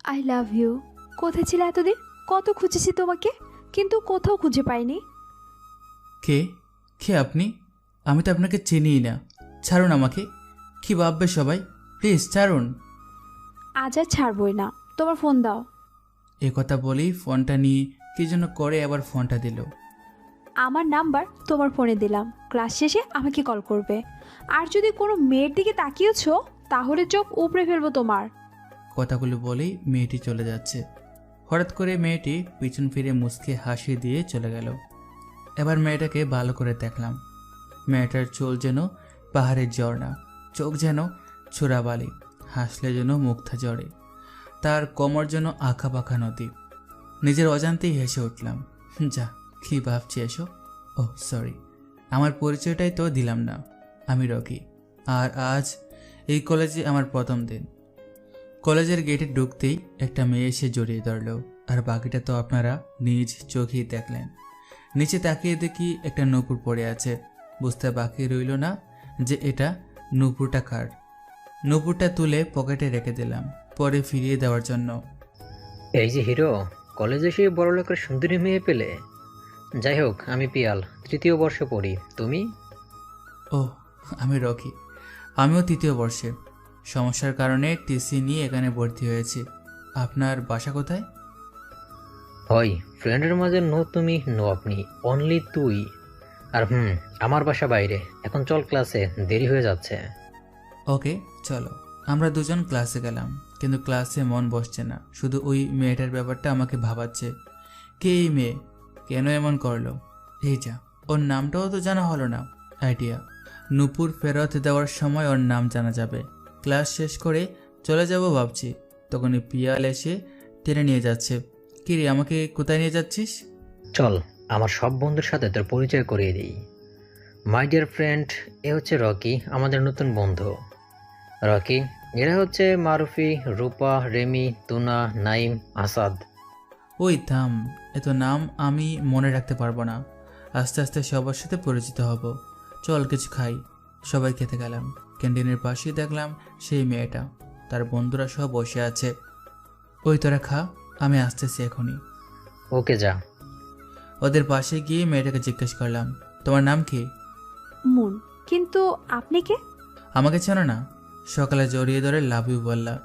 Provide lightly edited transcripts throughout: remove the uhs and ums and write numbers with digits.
I love you. কোথায় ছিলে এতদিন? কত খুঁজেছি তোমাকে, কিন্তু কোথাও খুঁজে পাইনি। কে কে আপনি? আমি তো আপনাকে চিনিই না। ছাড়ুন আমাকে। কি ভাববে সবাই? প্লিজ ছাড়ুন। আজ আর ছাড়বই না, তোমার ফোন দাও। এ কথা বলেই ফোনটা নিয়ে কি যেন করে আবার ফোনটা দিল। আমার নাম্বার তোমার ফোনে দিলাম, ক্লাস শেষে আমাকে কল করবে। আর যদি কোনো মেয়ের দিকে তাকিয়েছো তাহলে চোখ উপড়ে ফেলবো তোমার। কথাগুলো বলেই মেয়েটি চলে যাচ্ছে। হঠাৎ করে মেয়েটি পিছন ফিরে মুচকে হাসি দিয়ে চলে গেল। এবার মেয়েটাকে ভালো করে দেখলাম। মেয়েটার চুল যেন পাহাড়ের ঝর্ণা, চোখ যেন ছোড়াবালি, হাসলে যেন মুক্তা ঝরে, তার কোমর যেন আঁকা পাখা নদী। নিজের অজান্তেই হেসে উঠলাম। যা, কি ভাবছি এসব? ও সরি, আমার পরিচয়টাই তো দিলাম না। আমি রকি, আর আজ এই কলেজে আমার প্রথম দিন। কলেজের গেটে ঢুকতেই একটা মেয়ে এসে জড়িয়ে ধরল, আর বাকিটা তো আপনারা নিজ চোখেই দেখলেন। নিচে তাকিয়ে দেখি একটা নূপুর পড়ে আছে। বুঝতে বাকি রইল না যে এটা নূপুরটা কার। নূপুরটা তুলে পকেটে রেখে দিলাম, পরে ফিরিয়ে দেওয়ার জন্য। এই যে হিরো, কলেজে এসে বড়লোকের সুন্দরী মেয়ে পেলে। যাই হোক, আমি পিয়াল, তৃতীয় বর্ষে পড়ি। তুমি? ও, আমি রকি, আমিও তৃতীয় বর্ষে। সমস্যার কারণে টিসি নিয়ে এখানে ভর্তি হয়েছি। আপনার বাসা কোথায়? হয় ফ্রেন্ডের মাঝে নো তুমি, নো আপনি, অনলি তুই। আর আমার বাসা বাইরে। এখন চল ক্লাসে, দেরি হয়ে যাচ্ছে। ওকে চলো। আমরা দুজন ক্লাসে গেলাম, কিন্তু ক্লাসে মন বসছে না। শুধু ওই মেয়েটার ব্যাপারটা আমাকে ভাবাচ্ছে। কে এই মেয়ে? কেন এমন করলো? এই যা, ওর নামটাও তো জানা হলো না। আইডিয়া, নূপুর ফেরত দেওয়ার সময় ওর নাম জানা যাবে। ক্লাস শেষ করে চলে যাব ভাবছি, তখনই পিয়াল এসে টেনে নিয়ে যাচ্ছে। কিরে, আমাকে কোথায় নিয়ে যাচ্ছিস? চল, আমার সব বন্ধুর সাথে তোর পরিচয় করিয়ে দিই। মাই ডিয়ার ফ্রেন্ড, এ হচ্ছে রকি, আমাদের নতুন বন্ধু। রকি, এরা হচ্ছে মারুফি, রূপা, রেমি, তুনা, নাইম, আসাদ। ওই থাম, এত নাম আমি মনে রাখতে পারবো না। আস্তে আস্তে সবার সাথে পরিচিত হব। চল কিছু খাই। সবাই খেতে গেলাম। ক্যান্টিনের পাশেই দেখলাম সেই মেয়েটা, তার বন্ধুরা সব বসে আছে। ওই তোরা খা, আমি আসতেছি এখনই। ওকে, যা। ওদের পাশে গিয়ে মেয়েটাকে জিজ্ঞেস করলাম, তোমার নাম কি? মুন। কিন্তু আপনি কে? আমাকে চেনো না? সকালে জড়িয়ে ধরে লাভ ইউ বললা,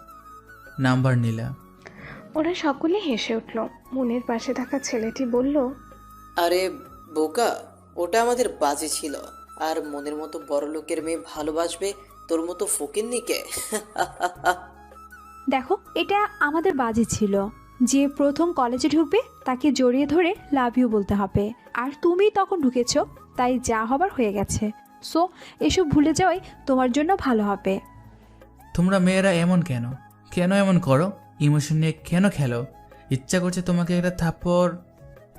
নাম্বার নিলা। ওরা সকলে হেসে উঠল। মনের পাশে থাকা ছেলেটি বলল, আরে বোকা, ওটা আমাদের বাজে ছিল। আর মনের মতো বড় লোকের মেয়ে ভালোবাসবে তোর মতো ফকিন্নিকে? দেখো, এটা আমাদের বাজে ছিল। যে প্রথম কলেজে ঢুকবে তাকে জড়িয়ে ধরে লাভ ইউ বলতে হবে। আর তুমি তখন ঢুকেছো, তাই যা হবার হয়ে গেছে। সো এসব ভুলে যাওয়াই তোমার জন্য ভালো হবে। তোমরা মেয়েরা এমন কেন? কেন এমন করো? ইমোশন নিয়ে কেন খেলো? ইচ্ছা করছে তোমাকে একটা থাপ্পড়।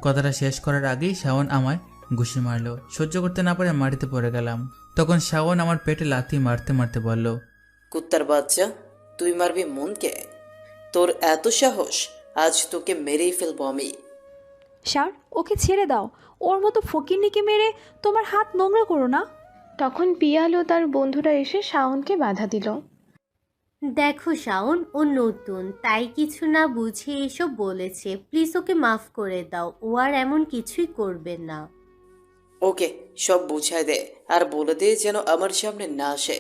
কথাটা শেষ করার আগেই শাওন আমায় ঘুষি মারলো। সহ্য করতে না পারে মাটিতে পড়ে গেলাম। তখন শাওন আমার পেটে লাথি মারতে মারতে বলল, কুত্তার বাচ্চা, তুই মারবি মনকে? তোর এত সাহস, আজ তোকে মেরেই ফেলবো আমি। শাওন, ওকে ছেড়ে দাও। ওর মতো ফকিন্নিকে মেরে তোমার হাত নোংরা করো না। তখন পিয়াল ও তার বন্ধুরা এসে শাওনকে বাধা দিল। দেখো শাওন, ও নতুন, তাই কিছু না বুঝে এসব বলেছে। প্লিজ ওকে মাফ করে দাও, ও আর এমন কিছুই করবে না। ওকে সব বুঝায় দে, আর বলে দে যেন আমার সামনে না আসে।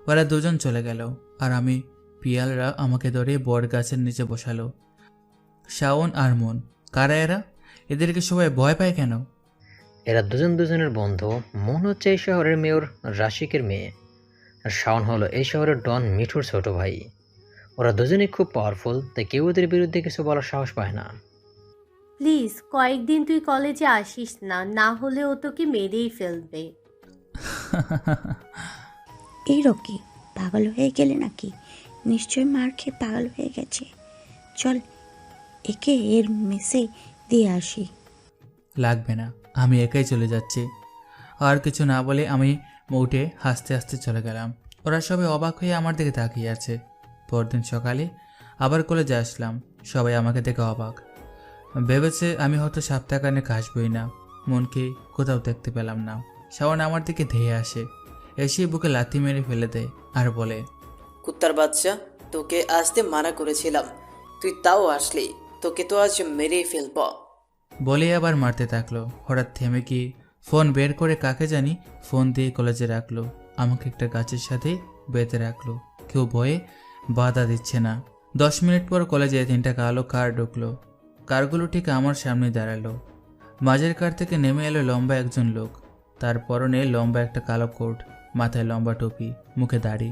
ওরা দুজন চলে গেল, আর আমি পিয়ালরা আমাকে ধরে বট গাছের নিচে বসালো। শাওন আর মন, কারা এরা? এদেরকে সবাই ভয় পায় কেন? এরা দুজন দুজনের বন্ধু। মন হচ্ছে এই শহরের মেয়র রাশিকের মেয়ে, আর শাওন হলো এই শহরের ডন মিঠুর ছোট ভাই। ওরা দুজনেই খুব পাওয়ারফুল, তাই কেউ ওদের বিরুদ্ধে কিছু বলার সাহস পায় না। প্লিজ কয়েকদিন তুই কলেজে আসিস না, না হলে ও তোকে মেরেই ফেলবে। এই রকি, পাগল হয়ে গেলে নাকি? নিশ্চয় মার খেয়ে পাগল হয়ে গেছে। চল, একে এর মেসে দিয়ে আসি। লাগবে না, আমি একাই চলে যাচ্ছি। আর কিছু না বলে আমি উঠে হাসতে হাসতে চলে গেলাম। ওরা সবাই অবাক হয়ে আমার দিকে তাকিয়ে আছে। পরদিন সকালে আবার কলেজে আসলাম। সবাই আমাকে দেখে অবাক। ভেবেছে আমি হয়তো সপ্তাহখানে আসবই না। মনকে কোথাও দেখতে পেলাম না। শাওন আমার দিকে ধেয়ে আসে, এসে বুকে লাথি মেরে ফেলে দেয় আর বলে, কুত্তার বাচ্চা, তোকে আসতে মানা করেছিলাম। তুই তাও আসলি, তোকে তো আজ মেরেই ফেলব। বলে আবার মারতে থাকলো। হঠাৎ থেমে গিয়ে ফোন বের করে কাকে জানি ফোন দিয়ে কলেজে রাখলো। আমাকে একটা গাছের সাথে বেঁধে রাখলো। কেউ ভয়ে বাধা দিচ্ছে না। 10 মিনিট পর কলেজে 3টা কালো কার ঢুকলো। কারগুলো ঠিক আমার সামনে দাঁড়ালো। মাঝের কার থেকে নেমে এলো লম্বা একজন লোক। তার পরনে লম্বা একটা কালো কোট, মাথায় লম্বা টুপি, মুখে দাড়ি।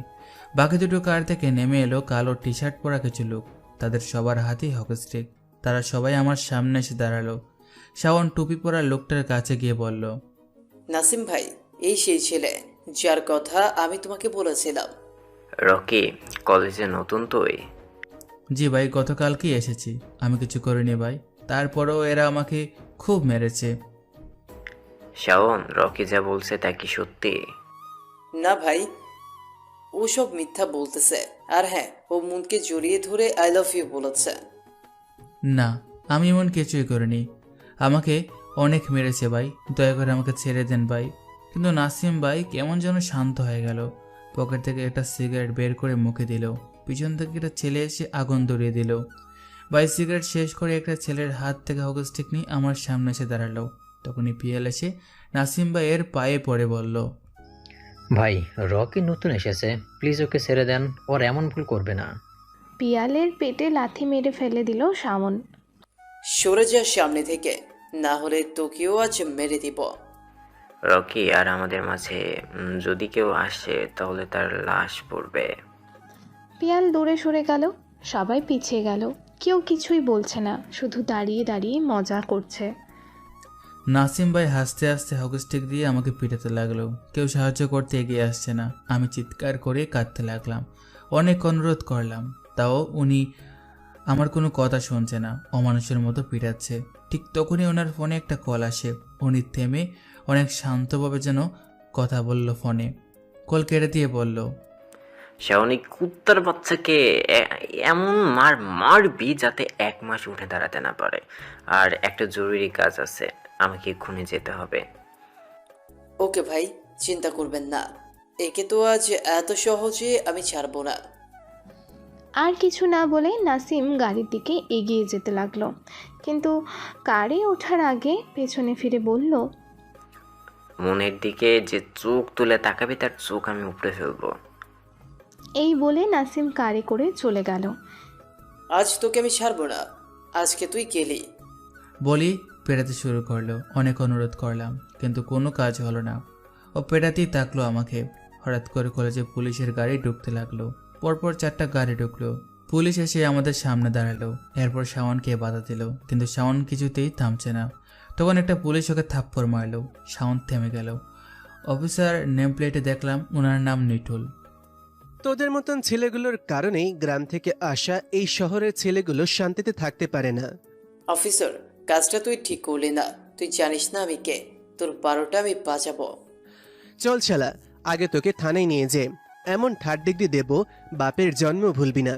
বাকি দুটো কার থেকে নেমে এলো কালো টি শার্ট পরা কিছু লোক। তাদের সবার হাতেই হকি স্টিক। তারা সবাই আমার সামনে এসে দাঁড়ালো। শাওন টুপি পরা লোকটার কাছে গিয়ে বলল, নাসিম ভাই, এই সেই ছেলে যার কথা আমি তোমাকে বলেছিলাম। রকি, কলেজে নতুন তুই? জি ভাই, গতকালকেই এসেছি। আমি কিছু করিনি ভাই, তারপরেও এরা আমাকে খুব মেরেছে। শাওন, রকি যা বলছে তা কি সত্যি? না ভাই, ও সব মিথ্যা বলতেছে। আর হ্যাঁ, ও মুনকে জড়িয়ে ধরে আই লাভ ইউ বলেছে। না, আমি এমন কিছুই করিনি। আমাকে অনেক মেরেছে ভাই, দয়া করে আমাকে ছেড়ে দেন ভাই। কিন্তু নাসিম ভাই কেমন যেন শান্ত হয়ে গেল। পকেট থেকে একটা সিগারেট বের করে মুখে দিল। পিছন থেকে একটা ছেলে এসে আগুন ধরিয়ে দিল। ভাই সিগারেট শেষ করে একটা ছেলের হাত থেকে হকি স্টিক নিয়ে আমার সামনে এসে দাঁড়ালো। তখনই পিয়াল এসে নাসিম ভাইয়ের পায়ে পড়ে বলল, ভাই, রকি নতুন এসেছে, প্লিজ ওকে ছেড়ে দেন, ওর এমন ভুল করবে না। পিয়ালের পেটে লাথি মেরে ফেলে দিল শাওন। সরে যা সামনে থেকে, না হলে তোকেও আজ মেরে দিব। রকি আর আমাদের মাঝে যদি কেউ আসে তাহলে তার লাশ পড়বে। পিয়াল দূরে সরে গেল, সবাই পিছিয়ে গেল। কেউ কিছুই বলছে না, শুধু দাঁড়িয়ে দাঁড়িয়ে মজা করছে। নাসিম ভাই হাসতে হাসতে হকি স্টিক দিয়ে আমাকে পিটাতে লাগলো। কেউ সাহায্য করতে এগিয়ে আসছে না। আমি চিৎকার করে কাঁদতে লাগলাম। অনেক অনুরোধ করলাম, তাও উনি আমার কোনো কথা শুনছে না, অমানুষের মতো পিটাচ্ছে। ঠিক তখনই ওনার ফোনে একটা কল আসে। উনি থেমে অনেক শান্তভাবে যেন কথা বলল ফোনে। কল কেটে দিয়ে বলল, শাওনি, কুত্তার বাচ্চাকে এমন মারবি যাতে 1 মাস উঠে দাঁড়াতে না পারে। আর একটা জরুরি কাজ আছে, আমাকে এক্ষুনি যেতে হবে। ওকে ভাই, চিন্তা করবেন না, একে তো আজ এত সহজে আমি ছাড়বো না। আর কিছু না বলে নাসিম গাড়ির দিকে এগিয়ে যেতে লাগলো, কিন্তু কারে ওঠার আগে পেছনে ফিরে বলল, মনের দিকে যে চোখ তুলে তাকাবি তার চোখ আমি উপড়ে ফেলবো। এই বলে নাসিম কারে করে চলে গেল। আজ তোকে আমি ছাড়বো না, আজকে তুই গেলি। বলি পেটাতে শুরু করলো। অনেক অনুরোধ করলাম, কিন্তু কোনো কাজ হলো না। ও পেটাতেই থাকলো আমাকে। হঠাৎ করে কলেজে পুলিশের গাড়ি ঢুকতে লাগলো। পরপর 4টা গাড়ি ঢুকলো। পুলিশ এসে আমাদের সামনে দাঁড়ালো। এরপর শাওনকে বাধা দিল, কিন্তু শাওন কিছুতেই থামছে না। তখন একটা পুলিশ ওকে থাপ্পড় মারলো। শাওন থেমে গেল। অফিসার নেম প্লেটে দেখলাম ওনার নাম নিটুল। তোদের মতন ছেলেগুলোর কারণেই গ্রাম থেকে আসা এই শহরের ছেলেগুলো শান্তিতে থাকতে পারে না। অফিসার, কাজটা তুই ঠিক করলি না। তুই জানিস না আমি কে, তোর 12টা আমি বাঁচাবো। চল শালা, আগে তোকে থানায় নিয়ে যে এমন থার্ড ডিগ্রি দেব, বাপের জন্ম ভুলবি না।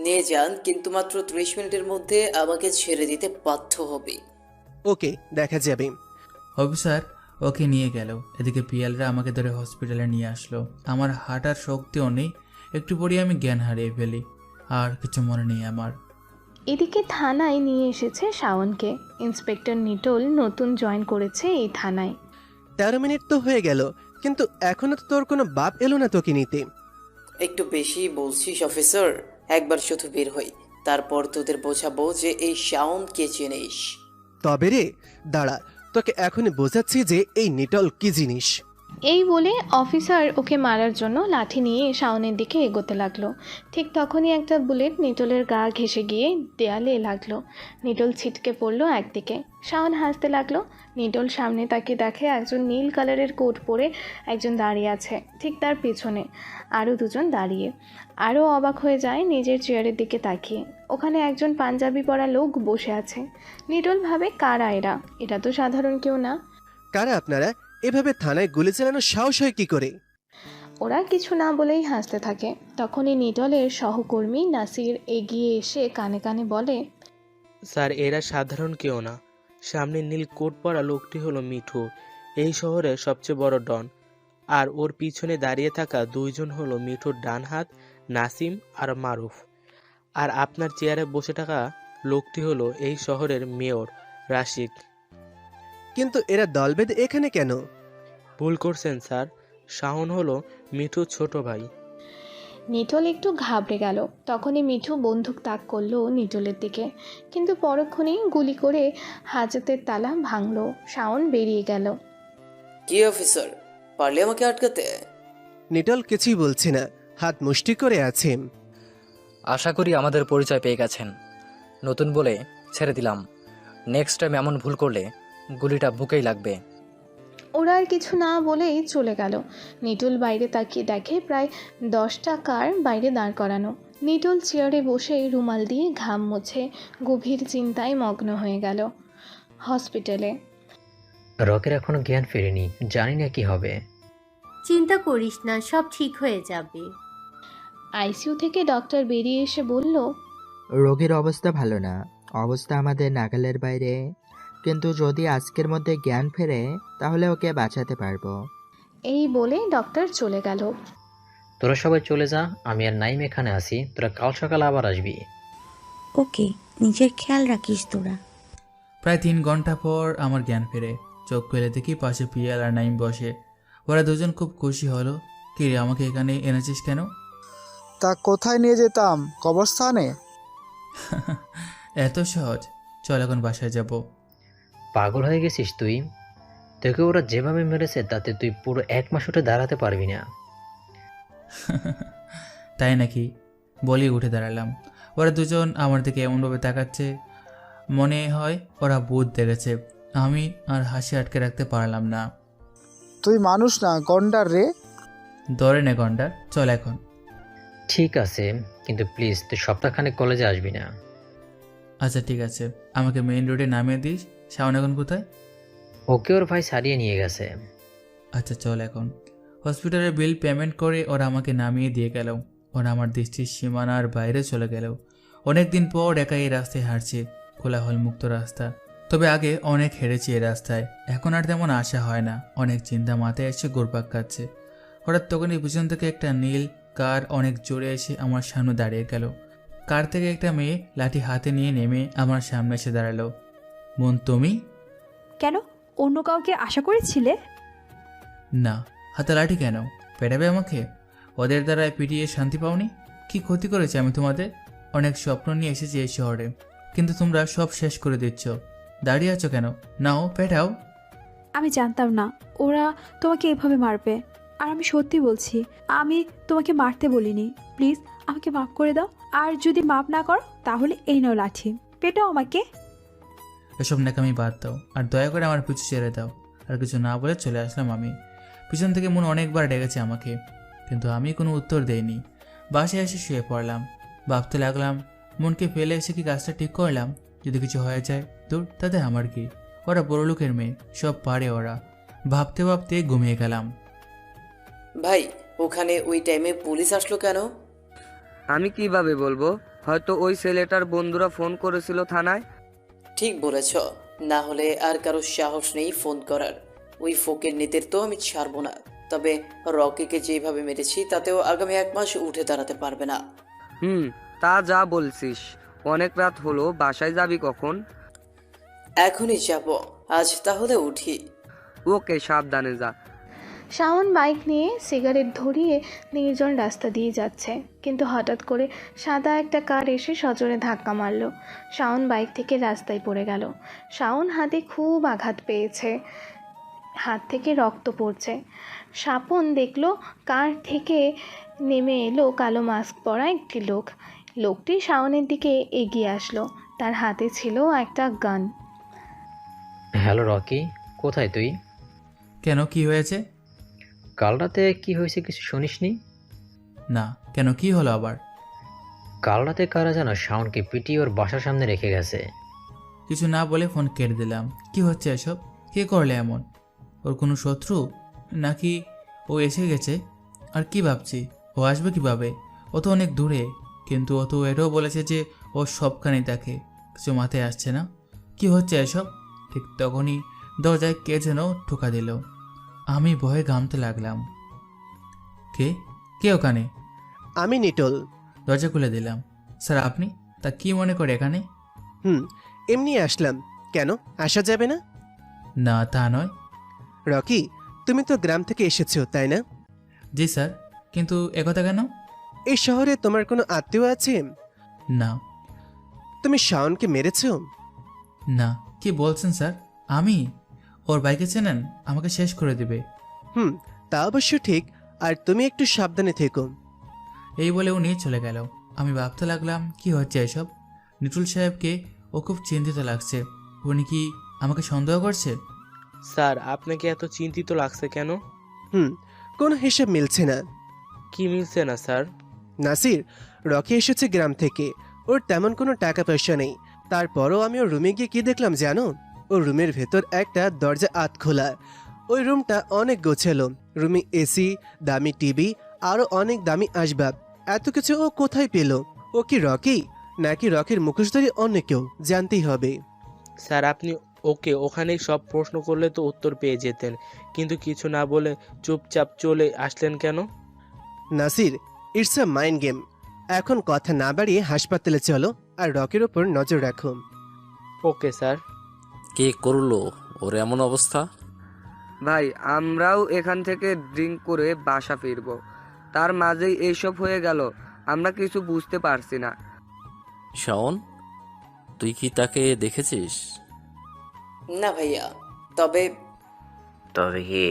নিয়ে যান, কিন্তু মাত্র 30 মিনিটের মধ্যে আমাকে ছেড়ে দিতে বাধ্য হবে। ওকে, দেখা যাবে। অফিসার ওকে নিয়ে গেল। এদিকে পিয়ালরা আমাকে ধরে হসপিটালে নিয়ে আসলো। আমার হাঁটার শক্তিও নেই। একটু পরেই আমি জ্ঞান হারিয়ে ফেলি। আর কিছু মনে নেই আমার। এদিকে থানায় নিয়ে এসেছে শাওনকে। ইন্সপেক্টর নিটোল নতুন জয়েন করেছে এই থানায়। 13 মিনিট তো হয়ে গেল, কিন্তু এখনো তো তোর কোনো বাপ এলো না তোকে নিতে। একটু বেশি বলছিস অফিসার। একবার শুধু বের হই, তারপর তোদের বোঝাবো যে এই শাওন কে চিনিস। তবে রে, দাঁড়া, তোকে এখনই বোঝাচ্ছি যে এই নিটল কি জিনিস। এই বলে অফিসার ওকে মারার জন্য লাঠি নিয়ে শাওনের দিকে এগোতে লাগলো। ঠিক তখনই একটা বুলেট নিটোলের গা ঘেঁষে গিয়ে দেয়ালে লাগলো। নিটোল ছিটকে পড়লো একদিকে। শাওন হাসতে লাগলো। নিটোল সামনে তাকে দেখে একজন নীল কালারের কোট পরে একজন দাঁড়িয়ে আছে, ঠিক তার পেছনে আরও দুজন দাঁড়িয়ে। আরও অবাক হয়ে যায় নিজের চেয়ারের দিকে তাকিয়ে। ওখানে একজন পাঞ্জাবি পরা লোক বসে আছে। নিটোল ভাবে, কারা এরা? এটা তো সাধারণ কেউ না। কারা আপনারা? এভাবে থানায় গুলি চালানোর সাহস হয় কি করে? ওরা কিছু না বলেই হাসতে থাকে। তখনই নিটলের সহকর্মী নাসির এগিয়ে এসে কানে কানে বলে, স্যার, এরা সাধারণ কেউ না। সামনে নীল কোট পরা লোকটি হলো মিঠু, এই শহরের সবচেয়ে বড় ডন। আর ওর পিছনে দাঁড়িয়ে থাকা 2 জন হলো মিঠুর ডান হাত, নাসিম আর মারুফ। আর আপনার চেয়ারে বসে থাকা লোকটি হলো এই শহরের মেয়র রাশিক। কিন্তু এরা দল বেঁধে এখানে কেন? ভুল করছেন স্যার, শাওন হলো মিঠুর ছোট ভাই। নিটোল একটু ঘাবড়ে গেল। তখনই মিঠু বন্দুক তাক করলো নিটোলের দিকে, কিন্তু পরক্ষণেই গুলি করে হাজতের তালা ভাঙলো। শাওন বেরিয়ে গেল। কি অফিসার, পারলে আমাকে আটকাতে? নিটল কিছুই বলছে না, হাত মুষ্টি করে আছে। আশা করি আমাদের পরিচয় পেয়ে গেছেন। নতুন বলে ছেড়ে দিলাম, নেক্সট টাইম এমন ভুল করলে গুলিটা বুকেই লাগবে। ওরা আর কিছু না বলেই চলে গেল। নিটোল বাইরে তাকিয়ে দেখে প্রায় 10টা কার বাইরে দাঁড় করানো। নিটোল চেয়ারে বসে রুমাল দিয়ে ঘাম মুছে গভীর চিন্তায় মগ্ন হয়ে গেল। হসপিটালে রকির এখনো জ্ঞান ফেরেনি, জানি না কি হবে। চিন্তা করিস না, সব ঠিক হয়ে যাবে। আইসিইউ থেকে ডক্টর বেরিয়ে এসে বলল, রোগীর অবস্থা ভালো না, অবস্থা আমাদের নাগালের বাইরে, কিন্তু যদি আজকের মধ্যে জ্ঞান ফেরে তাহলে ওকে বাঁচাতে পারবো। এই বলে ডক্টর চলে গেল। তোরা সবাই চলে যা, আমি আর নাইম এখানে আছি, তোরা কাল সকালে আবার আসবি। ওকে, নিজের খেয়াল রাখিস তোরা। প্রায় 3 ঘন্টা পর আমার জ্ঞান ফেরে। চোখ খুলে দেখি পাশে পিয়াল আর নাইম বসে। ওরা দুজন খুব খুশি হলো। কি রে, আমাকে এখানে এনেছিস কেন? তা কোথায় নিয়ে যেতাম, কবরস্থানে? এত সহজ? চল এখন বাসায় যাব। পাগল হয়ে গেছিস তুই? তোকে ওরা যেভাবে মেরেছে তাতে তুই পুরো 1 মাস উঠে দাঁড়াতে পারবি না। তাই নাকি? বলি উঠে দাঁড়ালাম। ওরা দুজন আমার দিকে এমনভাবে তাকাচ্ছে, মনে হয় ওরা ভূত দেখেছে। আমি আর হাসি আটকে রাখতে পারলাম না। তুই মানুষ না, গন্ডার রে। ধরে নে গন্ডার, চল এখন। ঠিক আছে, কিন্তু প্লিজ তুই সপ্তাহখানেক কলেজে আসবি না। আচ্ছা ঠিক আছে, আমাকে মেইন রোডে নামিয়ে দিস। শাওন এখন কোথায়? ওকে ওর ভাই সারিয়ে নিয়ে গেছে। আচ্ছা চল এখন। হসপিটালের বিল পেমেন্ট করে ওরা আমাকে নামিয়ে দিয়ে গেল। ওরা আমার দৃষ্টির সীমানার বাইরে চলে গেল। অনেক দিন পর একাই এই রাস্তায় হাঁটছি, কোলাহল মুক্ত রাস্তা। তবে আগে অনেক হেরেছি এই রাস্তায়, এখন আর তেমন আশা হয় না। অনেক চিন্তা মাথায় এসে ঘুরপাক খাচ্ছে। হঠাৎ তখনই পিছন থেকে একটা নীল কার অনেক জোরে এসে আমার সামনে দাঁড়িয়ে গেল। কার থেকে একটা মেয়ে লাঠি হাতে নিয়ে নেমে আমার সামনে এসে দাঁড়ালো। বোন তুমি? কেন, অন্য কাউকে আশা করেছিলে? না। হাতে লাঠি কেন? পেটাবে আমাকে? ওদের দ্বারায় পিটিয়ে শান্তি পাওনি? কি ক্ষতি করেছি আমি তোমাদের? অনেক স্বপ্ন নিয়ে এসেছি এই শহরে, কিন্তু তোমরা সব শেষ করে দিচ্ছ। দাঁড়িয়ে আছো কেন? নাও পেটাও। আমি জানতাম না ওরা তোমাকে এভাবে মারবে। আর আমি সত্যি বলছি, আমি তোমাকে মারতে বলিনি। প্লিজ আমাকে মাফ করে দাও। আর যদি মাফ না করো তাহলে এই নাও লাঠি, পেটাও আমাকে। এসব নাকামি বাদ দাও আর দয়া করে আমার পিছু ছেড়ে দাও। আর কিছু না বলে চলে আসলাম আমি। পিছন থেকে মন অনেকবার ডেকেছে আমাকে, কিন্তু আমি কোনো উত্তর দেইনি। বাসায় এসে শুয়ে পড়লাম। ভাবতে লাগলাম, মনকে ফেলে এসে কি কাজটা ঠিক করলাম? যদি কিছু হয়ে যায়, দূর, তাতে আমার কি? ওরা বড় লোকের মেয়ে, সব পারে ওরা। ভাবতে ভাবতে ঘুমিয়ে গেলাম। ভাই, ওখানে ওই টাইমে পুলিশ আসলো কেন? আমি কিভাবে বলবো, হয়তো ওই ছেলেটার বন্ধুরা ফোন করেছিল থানায়। ঠিক বলেছ, না হলে আর কারো সাহস নেই ফোন করার। ওই ফোকের নেতের তো আমি ছাড়বো না। তবে রকিকে যেভাবে মেরেছি তাতেও আগামী 1 মাস উঠে দাঁড়াতে পারবে না। তা যা বলছিস। অনেক রাত হলো, বাসায় যাবি কখন? এখনই যাব। আজ তাহলে উঠি। ওকে, সাবধানে যা। শাওন বাইক নিয়ে সিগারেট ধরিয়ে নির্জন রাস্তা দিয়ে যাচ্ছে, কিন্তু হঠাৎ করে সাদা একটা কার এসে সজোরে ধাক্কা মারল। শাওন বাইক থেকে রাস্তায় পড়ে গেল। শাওন হাতে খুব আঘাত পেয়েছে, হাত থেকে রক্ত পড়ছে। স্বপন দেখল কার থেকে নেমে এলো কালো মাস্ক পরা একটি লোক। লোকটি শাওনের দিকে এগিয়ে আসলো, তার হাতে ছিল একটা গান। হ্যালো রকি, কোথায় তুই? কেন, কি হয়েছে? কাল রাতে কি হয়েছে কিছু শুনিসনি? না, কেন, কি হলো আবার? কাল রাতে কারা যেন শাওনকে পিটিয়ে ওর বাসার সামনে রেখে গেছে। কিছু না বলে ফোন কেটে দিলাম। কি হচ্ছে এসব? কে করলে এমন? ওর কোনো শত্রু নাকি ও এসে গেছে? আর কি ভাবছি, ও আসবে কিভাবে? ও তো অনেক দূরে। কিন্তু ও তো এটাও বলেছে যে ও সবখানেই থাকে। কিছু মাথায় আসছে না। কি হচ্ছে এসব? ঠিক তখনই দরজায় কে যেন ঠোকা দিল। আমি ভয়ে ঘামতে লাগলাম। কে কে ওখানে? আমি নিটোল। দরজা খুলে দিলাম। স্যার আপনি তা কি মনে করে এখানে? এমনি আসলাম। কেন আসা যাবে না? না তা নয়। রকি, তুমি তো গ্রাম থেকে এসেছো তাই না? জি স্যার, কিন্তু একথা কেন? এই শহরে তোমার কোনো আত্মীয় আছে? না। তুমি শাওনকে মেরেছো? না। কি বলছেন স্যার? আমি? ওর বাইকে চেনেন? আমাকে শেষ করে দেবে। তা অবশ্য ঠিক। আর তুমি একটু সাবধানে থেকো। এই বলে উনি চলে গেল। আমি ভাবতে লাগলাম কি হচ্ছে এসব। নিটুল সাহেবকে ও খুব চিন্তিত লাগছে। উনি কি আমাকে সন্দেহ করছে? স্যার আপনাকে এত চিন্তিত লাগছে কেন? কোনো হিসাব মিলছে না। কি মিলছে না স্যার? নাসির, রকি এসেছে গ্রাম থেকে। ওর তেমন কোনো টাকা পয়সা নেই। তারপরও আমি ওর রুমে গিয়ে কি দেখলাম জানো? ওর রুমের ভেতর একটা দরজা আধ খোলা। ওই রুমটা অনেক গোছালো। রুমে এসি, দামি টিভি, আরো অনেক দামি আসবাব। এত কিছু ও কোথায় পেল? ও কি রকি, নাকি রকির মুখোশধারী অন্য কেউ? জানতেই হবে। স্যার আপনি ওকে ওখানেই সব প্রশ্ন করলে তো উত্তর পেয়ে যেতেন, কিন্তু কিছু না বলে চুপচাপ চলে আসলেন কেন? Nasir, it's a mind game. এখন কথা না বাড়িয়ে হাসপাতালে চলো আর রকির ওপর নজর রাখো। Okay sir. কে করলো ওর এমন অবস্থা? ভাই, আমরাও এখান থেকে ড্রিঙ্ক করে বাসা ফিরবো, তার মাঝেই এইসব হয়ে গেল। আমরা কিছু বুঝতে পারছি না। শাওন, তুই কি তাকে দেখেছিস? না ভাইয়া, তবে কি?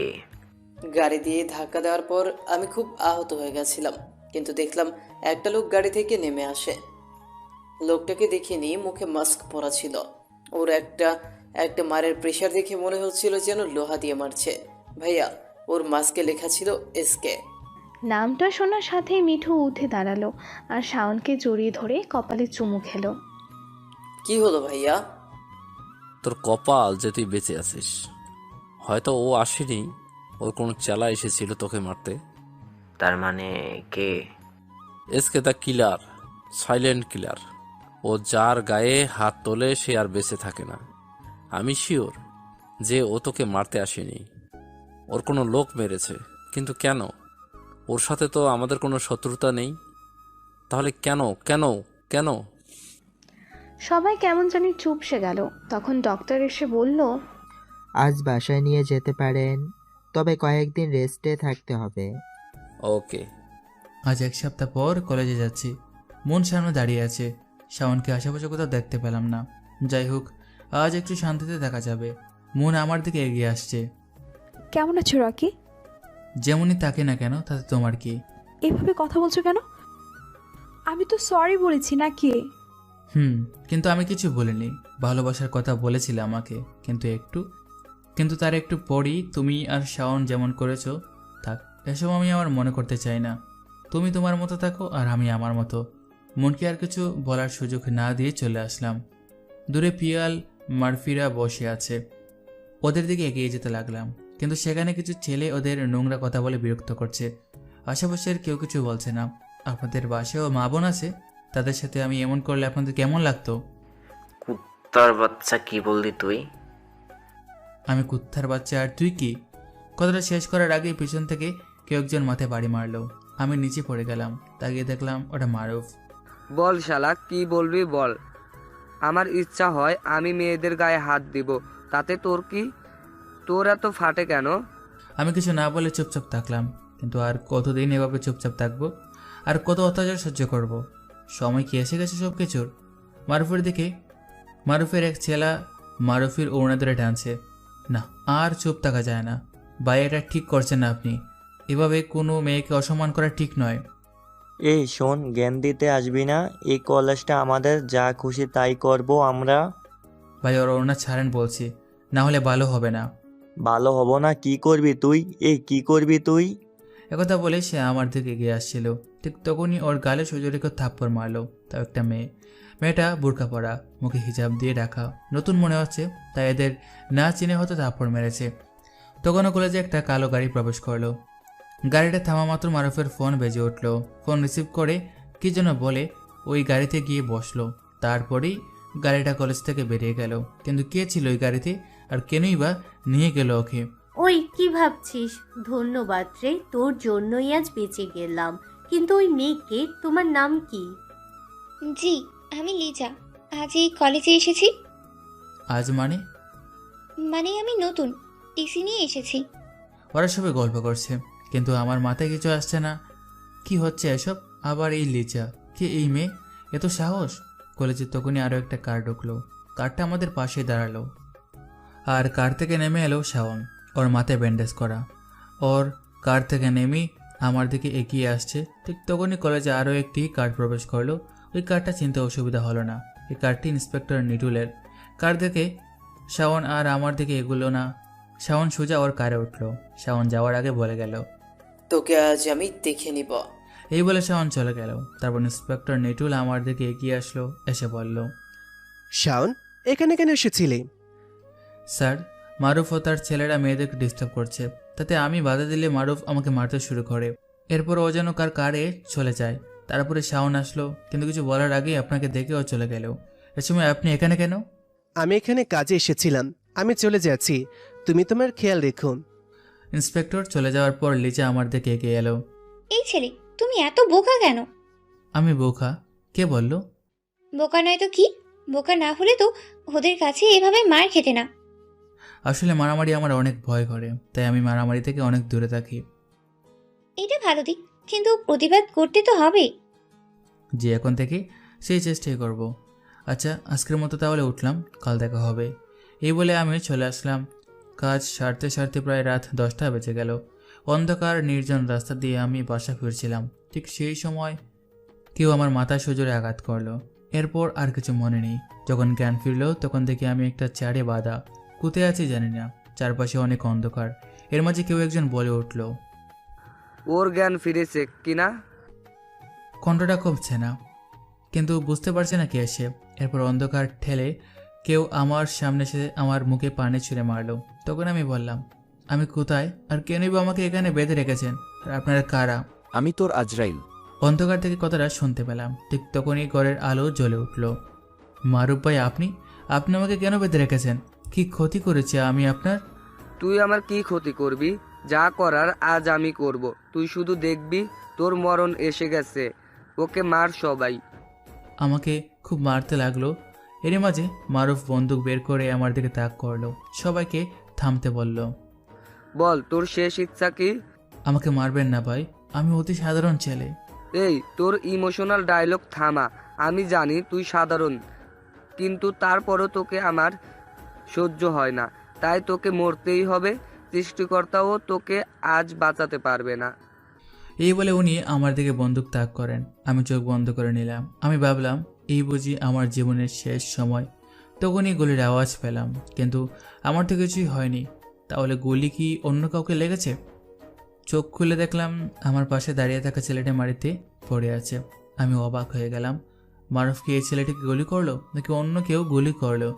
গাড়ি দিয়ে ধাক্কা দেওয়ার পর আমি খুব আহত হয়ে গেছিলাম, কিন্তু দেখলাম একটা লোক গাড়ি থেকে নেমে আসে। লোকটাকে দেখিনি, মুখে মাস্ক পরা ছিল। ওর একটা মারের প্রেশার দেখে মনে হচ্ছিল যেন লোহা দিয়ে মারছে। ভাইয়া, ওর মাস্কে লেখা ছিল এসকে। নামটা শোনার সাথেই মিঠু উঠে দাঁড়ালো আর শাওনকে জড়িয়ে ধরে কপালে চুমু খেলো। কি হলো ভাইয়া? তোর কপাল যে তুই বেঁচে আছিস। হয়তো ও আসেনি, ওর কোনো চেলা এসেছিল তোকে মারতে। তার মানে কে? SK the killer, silent killer. ও যার গায়ে হাত তোলে সে আর বেঁচে থাকে না। আমি শিওর যে ও তোকে মারতে আসেনি, ওর কোনো লোক মেরেছে। কিন্তু কেন? ওর সাথে তো আমাদের কোনো শত্রুতা নেই। তাহলে কেন কেন কেন? সবাই কেমন জানি চুপসে গেল। তখন ডক্টর এসে বলল, আজ বাসায় নিয়ে যেতে পারেন, তবে কয়েকদিন রেস্টে থাকতে হবে। ওকে। আজ 1 সপ্তাহ পর কলেজে যাচ্ছি। মন সামনে দাঁড়িয়ে আছে। শাওনকে আশেপাশে কোথাও দেখতে পেলাম না। যাই হোক, আজ একটু শান্তিতে দেখা যাবে। মন আমার দিকে এগিয়ে আসছে। কেমন আছো রকি? যেমনই তাকে না কেন, তাতে তোমার কি? এভাবে কথা বলছো কেন? আমি তো সরি বলেছি নাকি? কিন্তু আমি কিছু বলিনি। ভালোবাসার কথা বলেছিলে আমাকে, কিন্তু তার একটু পরই তুমি আর শাওন যেমন করেছো। থাক, এসব আমি আমার মনে করতে চাই না। তুমি তোমার মতো থাকো আর আমি আমার মতো। মনকে আর কিছু বলার সুযোগ না দিয়ে চলে আসলাম। দূরে পিয়াল মারফিরা বসে আছে। ওদের দিকে এগিয়ে যেতে লাগলাম, কিন্তু সেখানে কিছু ছেলে ওদের নোংরা কথা বলে বিরক্ত করছে। আশেপাশের কেউ কিছু বলছে না। আপনাদের বাসায়ও মা বোন আছে, তাদের সাথে আমি এমন করলে আপনাদের কেমন লাগতো? কুত্তার বাচ্চা, কি বললি তুই? আমি কুত্তার বাচ্চা আর তুই কি? কথাটা শেষ করার আগেই পিছন থেকে কেউ একজন মাথায় বাড়ি মারলো। আমি নিচে পড়ে গেলাম। তাকিয়ে দেখলাম ওটা মারুফ। বল শালা, কি বলবি বল। আমার ইচ্ছা হয় আমি মেয়েদের গায়ে হাত দিব, তাতে তোর কি? তোর এত ফাটে কেন? আমি কিছু না বলে চুপচাপ থাকলাম। কিন্তু আর কতদিন এভাবে চুপচাপ থাকবো? আর কত অত্যাচার সহ্য করব? সময় কি এসে গেছে সব কিছুর? মারুফের দিকে মারুফের এক ছেলা মারুফের ওড়না ধরে টানছে। না, আর চুপ থাকা যায় না। ভাই, এটা ঠিক করছেন না আপনি। এভাবে কোনো মেয়েকে অসম্মান করা ঠিক নয়। এই শোন, জ্ঞান দিতে আসবি না। এই কলেজটা আমাদের, যা খুশি তাই করব আমরা। ভাই, ওর ওড়না ছাড়েন বলছি, না হলে ভালো হবে না। ভালো হব না? কি করবি তুই? কি করবি তুই? একথা বলে সে আমার দিকে এগিয়ে আসছিল। ঠিক তখনই ওর গালে সুজরিকে থাপ্পড় মারলো। তাও একটা মেয়েটা বোরকা পরা, মুখে হিজাব দিয়ে রাখা, নতুন মনে হচ্ছে, তাই এদের না চিনে হয়তো থাপ্পড় মেরেছে। তখনও কলেজে একটা কালো গাড়ি প্রবেশ করলো। গাড়িটা থামা মাত্র মারুফের ফোন বেজে উঠলো। ফোন রিসিভ করে কি যেন বলে ওই গাড়িতে গিয়ে বসলো। তারপরেই গাড়িটা কলেজ থেকে বেরিয়ে গেল। কিন্তু কে ছিল ওই গাড়িতে, আর কেনই বা নিয়ে গেল ওকে? ওই কি ভাবছিস? ধন্যবাদ রে, তোর জন্যই আজ বেঁচে গেলাম। কিন্তু ওই মেয়েকে, তোমার নাম কি? জি, আমি লিজা। আজ এই কলেজে এসেছি। আজ মানে? মানে আমি নতুন, টিসি নিয়ে এসেছি। ওরা সবাই গল্প করছে, কিন্তু আমার মাথায় কিছু আসছে না। কি হচ্ছে এসব? আবার এই লিজা, কে এই মেয়ে? এত সাহস! কলেজে তখনই আরও একটা কার ঢুকলো। কারটা আমাদের পাশে দাঁড়ালো, আর কার থেকে নেমে এলো শাওন, ওর মাথায় ব্যান্ডেজ করা। ওর কার থেকে নেমেই আমার দিকে এগিয়ে আসছে। ঠিক তখনই কলেজে আরও একটি কার প্রবেশ করলো। ওই কারটা চিনতে অসুবিধা হলো না। এই কারটি ইন্সপেক্টর নিটুলের। কার দেখে শাওন আর আমার দিকে এগুলো না। শাওন সোজা ওর কারে উঠলো। শাওন যাওয়ার আগে বলে গেল, তোকে আজ আমি দেখে নিব। এই বলে শাওন চলে গেল। তারপর ইন্সপেক্টর নিটুল আমার দিকে এগিয়ে আসলো, এসে বলল, শাওন, এখানে কেন এসেছিলি? স্যার, মারুফ ও তার ছেলেরা মেয়েদেরকে ডিস্টার্ব করছে। তাতে আমি বাধা দিলে মারুফ আমাকে মারতে শুরু করে। এরপর ও যেন কারে চলে যায়। তারপরে শাওন আসলো, কিন্তু কিছু বলার আগেই আপনাকে দেখে ও চলে গেল। এ সময় আপনি এখানে কেন? আমি এখানে কাজে এসেছিলাম, আমি চলে যাচ্ছি, তুমি তোমার খেয়াল রেখো। ইন্সপেক্টর চলে যাওয়ার পর লিজা আমার দিকে এগিয়ে এলো। এই ছেলে, তুমি এত বোকা কেন? আমি বোকা? কে বলল? বোকা নয় তো কি? বোকা না হলে তো ওদের কাছে এভাবে মার খেতে না। আসলে মারামারি আমার অনেক ভয় করে, তাই আমি মারামারি থেকে অনেক দূরে থাকি। এটা ভালো দিক, কিন্তু প্রতিবাদ করতে তো হবে। যে এখন থেকে সেই চেষ্টাই করব। আচ্ছা, আজকের মতো তাহলে উঠলাম, কাল দেখা হবে। এই বলে আমি চলে আসলাম। কাজ সারতে সারতে প্রায় রাত 10টা বেজে গেল। অন্ধকার নির্জন রাস্তা দিয়ে আমি বাসা ফিরছিলাম। ঠিক সেই সময় কেউ আমার মাথায় সজোরে আঘাত করলো। এরপর আর কিছু মনে নেই। যখন জ্ঞান ফিরল তখন দেখি আমি একটা চারে বাঁধা। কোথায় আছি জানি না, চারপাশে অনেক অন্ধকার। এর মাঝে কেউ একজন বলে উঠল, ওর জ্ঞান ফিরেছে কিনা? কণ্ঠটা খুব চেনা, কিন্তু বুঝতে পারছি না কে এসে। এরপর অন্ধকার ঠেলে কেউ আমার সামনে এসে আমার মুখে পানি ছুঁড়ে মারলো। তখন আমি বললাম, আমি কোথায় আর কেনই বা আমাকে এখানে বেঁধে রেখেছেন, আর আপনারা কারা? আমি তোর আজরাইল। অন্ধকার থেকে কথাটা শুনতে পেলাম। ঠিক তখনই ঘরের আলো জ্বলে উঠল। মারুফ ভাই, আপনি আপনি আমাকে কেন বেঁধে রেখেছেন? কি ক্ষতি করেছি আমি আপনার? তুই আমার কি ক্ষতি করবি? যা করার আজ আমি করব, তুই শুধু দেখবি। তোর মরণ এসে গেছে, ওকে মার সবাই। আমাকে খুব মারতে লাগলো। এর মাঝে মারুফ বন্দুক বের করে আমার দিকে তাক করলো, সবাইকে থামতে বলল। বল, তোর শেষ ইচ্ছা কি? আমাকে মারবেন না ভাই, আমি অতি সাধারণ ছেলে। এই, তোর ইমোশনাল ডায়লগ থামা। আমি জানি তুই সাধারণ, কিন্তু তারপরও তোকে আমার সহ্য হয় না, তাই তোকে মরতেই হবে। সৃষ্টিকর্তাও তোকে আজ বাঁচাতে পারবে না। এই বলে উনি আমার দিকে বন্দুক তাক করেন। আমি চোখ বন্ধ করে নিলাম। আমি ভাবলাম, এই বুঝি আমার জীবনের শেষ সময়। তখনই গুলির আওয়াজ পেলাম, কিন্তু আমার তো কিছুই হয়নি। তাহলে গুলি কি অন্য কাউকে লেগেছে? চোখ খুলে দেখলাম আমার পাশে দাঁড়িয়ে থাকা ছেলেটা মাটিতে পড়ে আছে। আমি অবাক হয়ে গেলাম। মারুফ কি এই ছেলেটিকে গুলি করলো, নাকি অন্য কেউ গুলি করলো?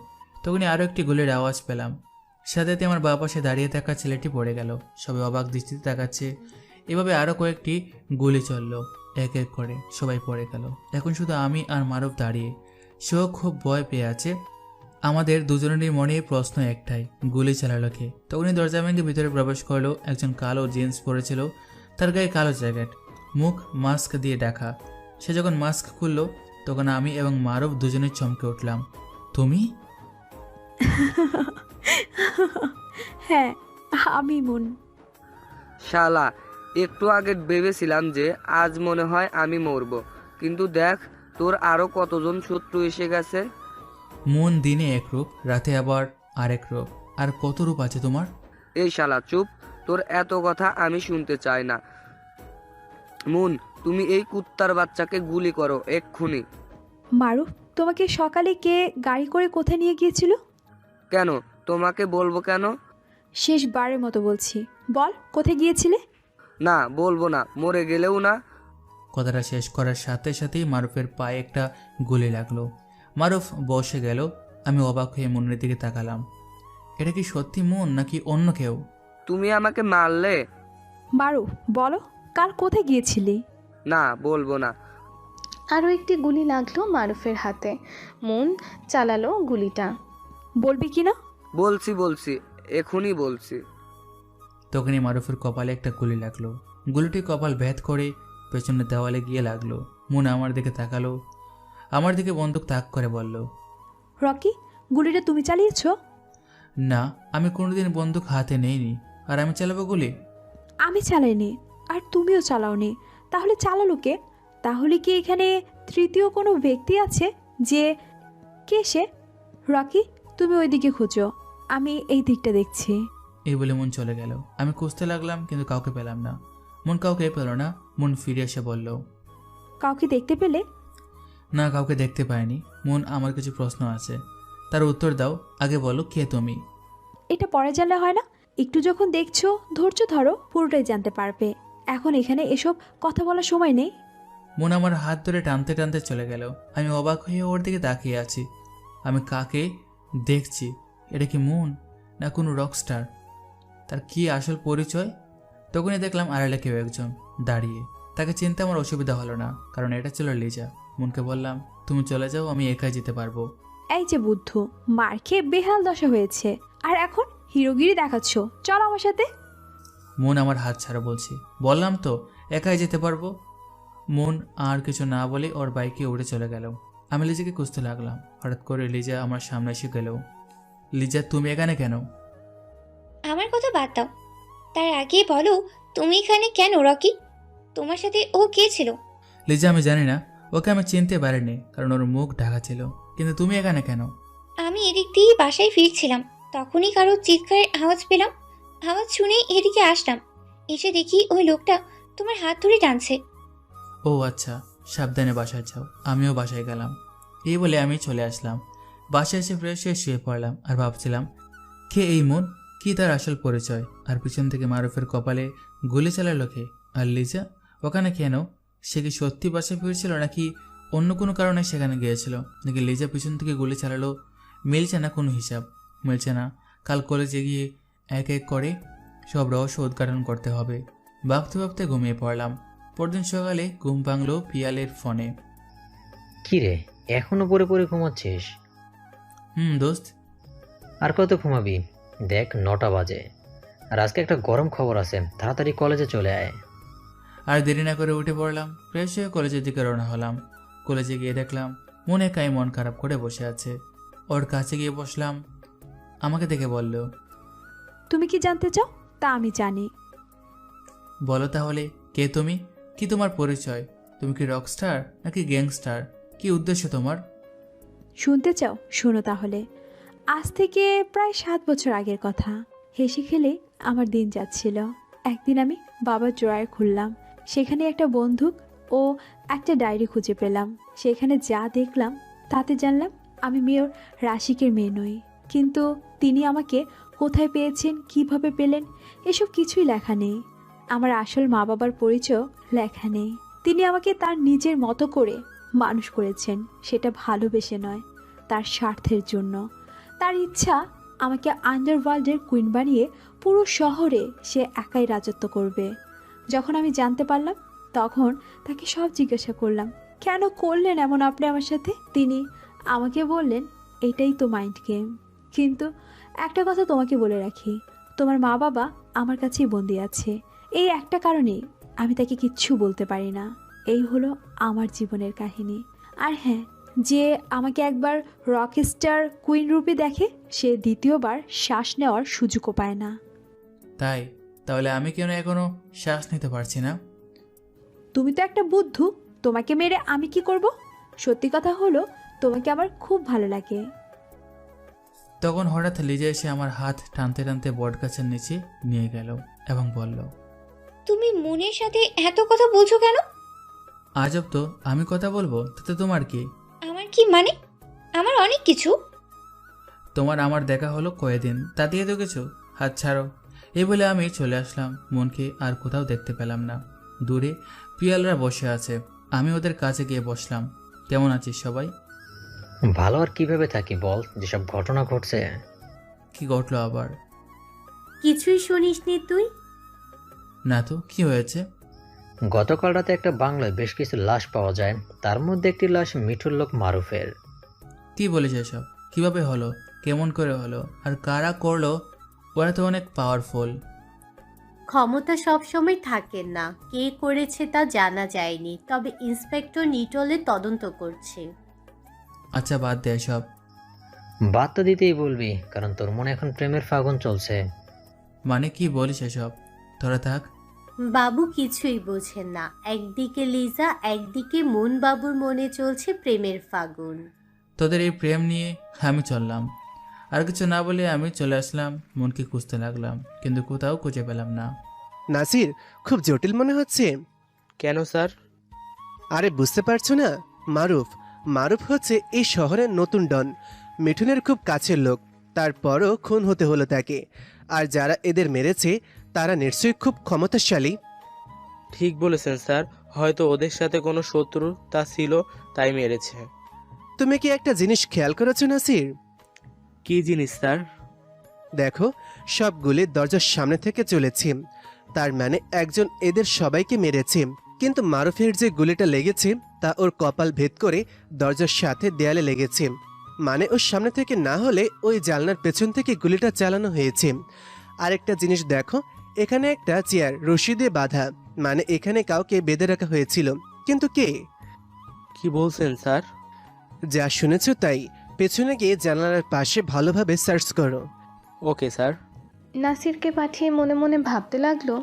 তখনই আরও একটি গুলির আওয়াজ পেলাম। সাথে সাথে আমার বাবা পাশে দাঁড়িয়ে থাকা ছেলেটি পড়ে গেল। সবাই অবাক দৃষ্টিতে তাকাচ্ছে। এভাবে আরও কয়েকটি গুলি চললো, এক এক করে সবাই পড়ে গেল। এখন শুধু আমি আর মারুফ দাঁড়িয়ে। সেও খুব ভয় পেয়ে আছে। আমাদের দুজনেরই মনে প্রশ্ন একটাই, গুলি চালালো কে? তখনই দরজা ভেঙে ভিতরে প্রবেশ করলো একজন কালো জিন্স পরেছিল, তার গায়ে কালো জ্যাকেট, মুখ মাস্ক দিয়ে ঢাকা। সে যখন মাস্ক খুললো তখন আমি এবং মারুফ দুজনেই চমকে উঠলাম। তুমি? হ্যাঁ, আমি মুন। শালা, একটু আগে ভেবেছিলাম যে আজ মনে হয় আমি মরবো, কিন্তু দেখ তোর আরো কতজন শত্রু এসে গেছে। মন দিনে এক রূপ, রাতে আবার আরেক রূপ। আর কত রূপ আছে তোমার? এই শালা চুপ, তোর এত কথা আমি শুনতে চাই না। মুন, তুমি এই কুত্তার বাচ্চাকে গুলি করো এক্ষুনি। মারুফ, তোমাকে সকালে কে গাড়ি করে কোথায় নিয়ে গিয়েছিল? কেন? তোমাকে বলবো কেন? শেষবারের মতো বলছি, বল কোথায় গিয়েছিলে? না, বলবো না, মরে গেলেও না। কথাটা শেষ করার সাথে সাথেই মারুফের পায়ে একটা গুলি লাগলো। মারুফ বসে গেল। আমি অবাক হয়ে মনের দিকে তাকালাম। এটা কি সত্যি মন নাকি অন্য কেউ? তুমি আমাকে মারলে? মারুফ, বলো কাল কোথায় গিয়েছিলি? না, বলবো না। আরও একটি গুলি লাগলো মারুফের হাতে। মন চালালো গুলিটা। বলবি কি না? বলছি, এখনই বলছি। তখনই মারুফের কপালে একটা গুলি লাগলো। গুলিটি কপাল ভেদ করে পেছনের দেওয়ালে গিয়ে লাগলো। মন আমার দিকে তাকালো। আমার দিকে বন্দুক তাক করে বলল, রকি, গুলিটা তুমি চালিয়েছো? না, আমি কোনোদিন বন্দুক হাতে নেইনি। আর আমি চালাবো গুলি? আমি চালাইনি, আর তুমিও চালাওনি। তাহলে চালালো কে? তাহলে কি এখানে তৃতীয় কোনো ব্যক্তি আছে? যে কে সে? রকি, তুমি ওইদিকে খোঁজো, আমি এই দিকটা দেখছি। এই বলে মন চলে গেল। আমি খুঁজতে লাগলাম, কিন্তু কাউকে পেলাম না। মন কাউকে পেল না। মন ফিরে এসে বলল, কাউকে দেখতে পেলে? না, কাউকে দেখতে পাইনি। মন, আমার কিছু প্রশ্ন আছে, তার উত্তর দাও। আগে বলো, কে তুমি? এটা পরে জানলে হয় না? একটু যখন দেখছো, ধৈর্য ধরো, পুরোটাই জানতে পারবে। এখন এখানে এসব কথা বলার সময় নেই। মন আমার হাত ধরে টানতে টানতে চলে গেল। আমি অবাক হয়ে ওর দিকে তাকিয়ে আছি। আমি কাকে দেখছি? এটা কি মন, না কোনো রকস্টার? তার কি আসল পরিচয়? তখনই দেখলাম আড়ালে কেউ একজন দাঁড়িয়ে। তাকে চিনতে আমার অসুবিধা হলো না, কারণ এটা ছিল লিজা। মনকে বললাম, তুমি চলে যাও, আমি একাই যেতে পারবো। এই যে বুদ্ধু, মার খেয়ে বেহাল দশা হয়েছে, আর এখন হিরোগিরি দেখাচ্ছ। চল আমার সাথে। মন আমার হাত ছাড়া বলছি। বললাম তো একাই যেতে পারবো। মন আর কিছু না বলে ওর বাইকে উড়ে চলে গেল। আমি লিজাকে খুঁজতে লাগলাম। হঠাৎ করে লিজা আমার সামনে এসে গেল। লিজা, তুমি এখানে কেন? আমার কথা বাদ দাও, তার আগে বলো তুমি এখানে কেন রকি? তোমার সাথে ও কে ছিল? লিজা, আমি জানি না। ওকে আমি চিনতে পারিনি, কারণ ওর মুখ ঢাকা ছিল। কিন্তু তুমি এখানে কেন? আমি এদিক দিয়ে বাসায় ফিরছিলাম, তখনই কারো চিৎকারের আওয়াজ পেলাম। আওয়াজ শুনে এদিকে আসলাম, এসে দেখি ওই লোকটা তোমার হাত ধরে টানছে। ও আচ্ছা, সাবধানে বাসায় যাও। আমিও বাসায় গেলাম। এই বলে আমি চলে আসলাম। বাসায় এসে ফ্রেশ হয়ে শুয়ে পড়লাম আর ভাবছিলাম, কে এই মন, কি তার আসল পরিচয়? আর পিছন থেকে মারুফের কপালে গুলি চালালো কে? আর লিজা ওখানে কেন? সে কি সত্যি বাসায় ফিরছিল, নাকি অন্য কোনো কারণে সেখানে গিয়েছিল? নাকি লিজা পিছন থেকে গুলি চালালো? মিলছে না কোনো হিসাব, মিলছে না। কাল কলেজে গিয়ে এক এক করে সব রহস্য উদ্ঘাটন করতে হবে। ভাবতে ভাবতে ঘুমিয়ে পড়লাম। পরদিন সকালে ঘুম ভাঙলো পিয়ালের ফোনে। কিরে, এখনো পরে পরে ঘুমাচ্ছিস? দোস্ত। আর কত ঘুমাবি? দেখ 9টা বাজে। আর আজকে একটা গরম খবর আছে, তাড়াতাড়ি কলেজে চলে আয়। আর দেরি না করে উঠে পড়লাম। ফ্রেশ হয়ে কলেজের দিকে রওনা হলাম। কলেজে গিয়ে দেখলাম মন একাই মন খারাপ করে বসে আছে। ওর কাছে গিয়ে বসলাম। আমাকে দেখে বলল, তুমি কি জানতে চাও? তা আমি জানি। বলো তাহলে, কে তুমি? কি তোমার পরিচয়? তুমি কি রকস্টার নাকি গ্যাংস্টার? কি উদ্দেশ্য তোমার? শুনতে চাও? শোনো তাহলে। আজ থেকে প্রায় 7 বছর আগের কথা। হেসে খেলে আমার দিন যাচ্ছিল। একদিন আমি বাবার ড্রয়ার খুললাম, সেখানে একটা বন্দুক ও একটা ডায়েরি খুঁজে পেলাম। সেখানে যা দেখলাম তাতে জানলাম আমি মেয়র রাশিকের মেয়ে নই। কিন্তু তিনি আমাকে কোথায় পেয়েছেন, কিভাবে পেলেন, এসব কিছুই লেখা নেই। আমার আসল মা বাবার পরিচয় লেখা নেই। তিনি আমাকে তার নিজের মতো করে মানুষ করেছেন, সেটা ভালোবেসে নয়, তার স্বার্থের জন্য। তার ইচ্ছা আমাকে আন্ডারওয়ার্ল্ডের কুইন বানিয়ে পুরো শহরে সে একাই রাজত্ব করবে। যখন আমি জানতে পারলাম, তখন তাকে সব জিজ্ঞাসা করলাম, কেন করলেন এমন আপনি আমার সাথে? তিনি আমাকে বললেন, এটাই তো মাইন্ড গেম। কিন্তু একটা কথা তোমাকে বলে রাখি, তোমার মা বাবা আমার কাছেই বন্দি আছে। এই একটা কারণেই আমি তাকে কিচ্ছু বলতে পারি না। এই হলো আমার জীবনের কাহিনী। আর হ্যাঁ, যে আমাকে একবার রকস্টার কুইন রূপে দেখে, সে দ্বিতীয়বার শ্বাস নেওয়ার সুযোগও পায় না। তাই? তাহলে আমি কেন এখনো শ্বাস নিতে পারছি না? তুমি তো একটা বুদ্ধু, তোমাকে মেরে আমি কি করব? সত্যি কথা হলো, তোমাকে আমার খুব ভালো লাগে। তখন হঠাৎ লিজা এসে আমার হাত টানতে টানতে বট গাছের নিচে নিয়ে গেল এবং বলল, তুমি মনের সাথে এত কথা বলছো কেন? আজব তো, আমি কথা বলবো তাতে তোমার কি? আমার কি মানে? আমার অনেক কিছু। তোমার আমার দেখা হলো কয়েকদিন, তা দিয়ে তো কিছু? হাত ছাড়ো। এই বলে আমি চলে আসলাম। মনকে আর কোথাও দেখতে পেলাম না। দূরে পিয়ালরা বসে আছে। আমি ওদের কাছে গিয়ে বসলাম। কেমন আছিস সবাই? ভালো আর কিভাবে থাকি বল, যেসব ঘটনা ঘটছে। কি ঘটলো আবার? কিছুই শুনিসনি তুই? না তো, কি হয়েছে? গতকাল রাতে একটা বাংলায় বেশ কিছু লাশ পাওয়া যায়, তার মধ্যে একটি লাশ মিঠুর লোক মারুফের। কি বলিস এসব? কিভাবে হলো? কেমন করে হলো? আর কারা করলো? ওরা তো অনেক পাওয়ারফুল। ক্ষমতা সবসময় থাকে না, কে করেছে তা জানা যায়নি, তবে ইন্সপেক্টর নিটলে তদন্ত করছে। আচ্ছা বাদ দে সব। বাদ তো দিতেই বলবি, কারণ তোর মনে এখন প্রেমের ফাগুন চলছে। মানে কি বলিস এসব? তোরা থাক। বাবু কিছুই বোঝেন না, একদিকে লিজা, একদিকে মুন বাবুর মনে চলছে প্রেমের ফাগুন। তোদের এই প্রেম নিয়ে আমি চললাম। আর কিছু না বলে আমি চলে আসলাম, মনকে খুঁজতে লাগলাম, কিন্তু কোথাও খুঁজে পেলাম না। নাসির, খুব জটিল মনে হচ্ছে। কেন স্যার? আরে বুঝতে পারছো না? মারুফ মারুফ হচ্ছে এই শহরের নতুন ডন, মিঠুনের খুব কাছের লোক। তারপরও খুন হতে হলো তাকে। আর যারা এদের মেরেছে তারা নিশ্চয়ই খুব ক্ষমতাশালী। ঠিক বলেছেন স্যার, হয়তো ওদের সাথে কোনো শত্রুতা ছিল, তাই মেরেছে। তুমি কি একটা জিনিস খেয়াল করেছো নাসির? কি জিনিস স্যার? দেখো, সবগুলি দরজার সামনে থেকে চলেছে, তার মানে একজন এদের সবাইকে মেরেছে। কিন্তু মারুফের যে গুলিটা লেগেছে তা ওর কপাল ভেদ করে দরজার সাথে দেয়ালে লেগেছে। মানে ওর সামনে থেকে না হলে ওই জানলার পেছন থেকে গুলিটা চালানো হয়েছে। আরেকটা জিনিস দেখো, এখানে একটা চেয়ার রশি দিয়ে বাঁধা, মানে এখানে কাউকে বেঁধে রাখা হয়েছিল। কিন্তু কে? কি বলছেন স্যার? যা শুনেছো তাই। পেছনে গিয়ে জানালার পাশে ভালোভাবে সার্চ করো। Okay sir. নাসিরকে পাঠিয়ে মনে মনে ভাবতে লাগলো,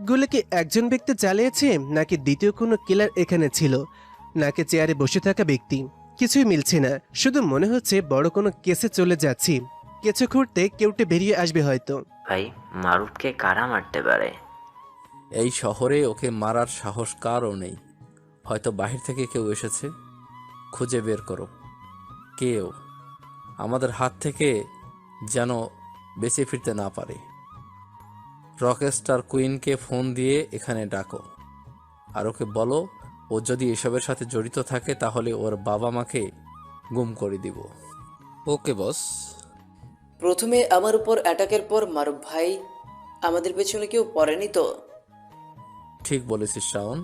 গুলি কি একজন ব্যক্তি চালিয়েছে, নাকি দ্বিতীয় কোনো কিলার এখানে ছিল, নাকি চেয়ারে বসে থাকা ব্যক্তি? কিছুই মিলছে না, শুধু মনে হচ্ছে বড় কোনো কেসে চলে যাচ্ছি। কিছু ঘুরতে কেউটে বেরিয়ে আসবে হয়তো। ভাই, মারুফকে কারা মারতে পারে? এই শহরে ওকে মারার সাহস কারও নেই। হয়তো বাহির থেকে কেউ এসেছে, খুঁজে বের করো কেউ আমাদের হাত থেকে যেন বেঁচে ফিরতে না পারে। রকস্টার কুইনকে ফোন দিয়ে এখানে ডাকো, আর ওকে বলো ও যদি এসবের সাথে জড়িত থাকে তাহলে ওর বাবা মাকে গুম করে দিব। ওকে বস। প্রথমে আমার উপর অ্যাটাকের পর মারুফ ভাই, আমাদের পেছনে কেউ পড়েনি তো? ঠিক বলেছিস শ্রাবণ,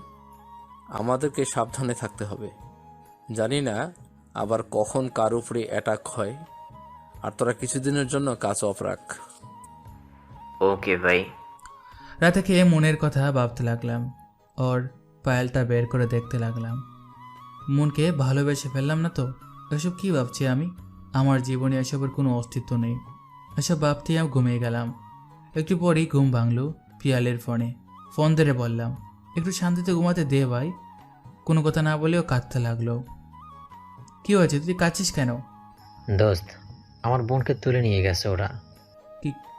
আমাদেরকে সাবধানে থাকতে হবে। জানি না আবার কখন কার উপরে অ্যাটাক হয়। আর তোরা কিছুদিনের জন্য কাজ অফ রাখ। ওকে ভাই। রাতে খেয়ে মনের কথা ভাবতে লাগলাম, ওর পায়েলটা বের করে দেখতে লাগলাম। মনকে ভালোবেসে ফেললাম না তো? এসব কি ভাবছি আমি? আমার জীবনে এসবের কোনো অস্তিত্ব নেই। এসব ভাবতেই আমি ঘুমিয়ে গেলাম। একটু পরেই ঘুম ভাঙলো পিয়ালের ফোনে। ফোন ধরে বললাম, একটু শান্তিতে ঘুমাতে দে ভাই। কোনো কথা না বলেও কাঁদতে লাগলো। কি হয়েছে, তুই কাঁদছিস কেন? দোস্ত, আমার বোনকে তুলে নিয়ে গেছে ওরা।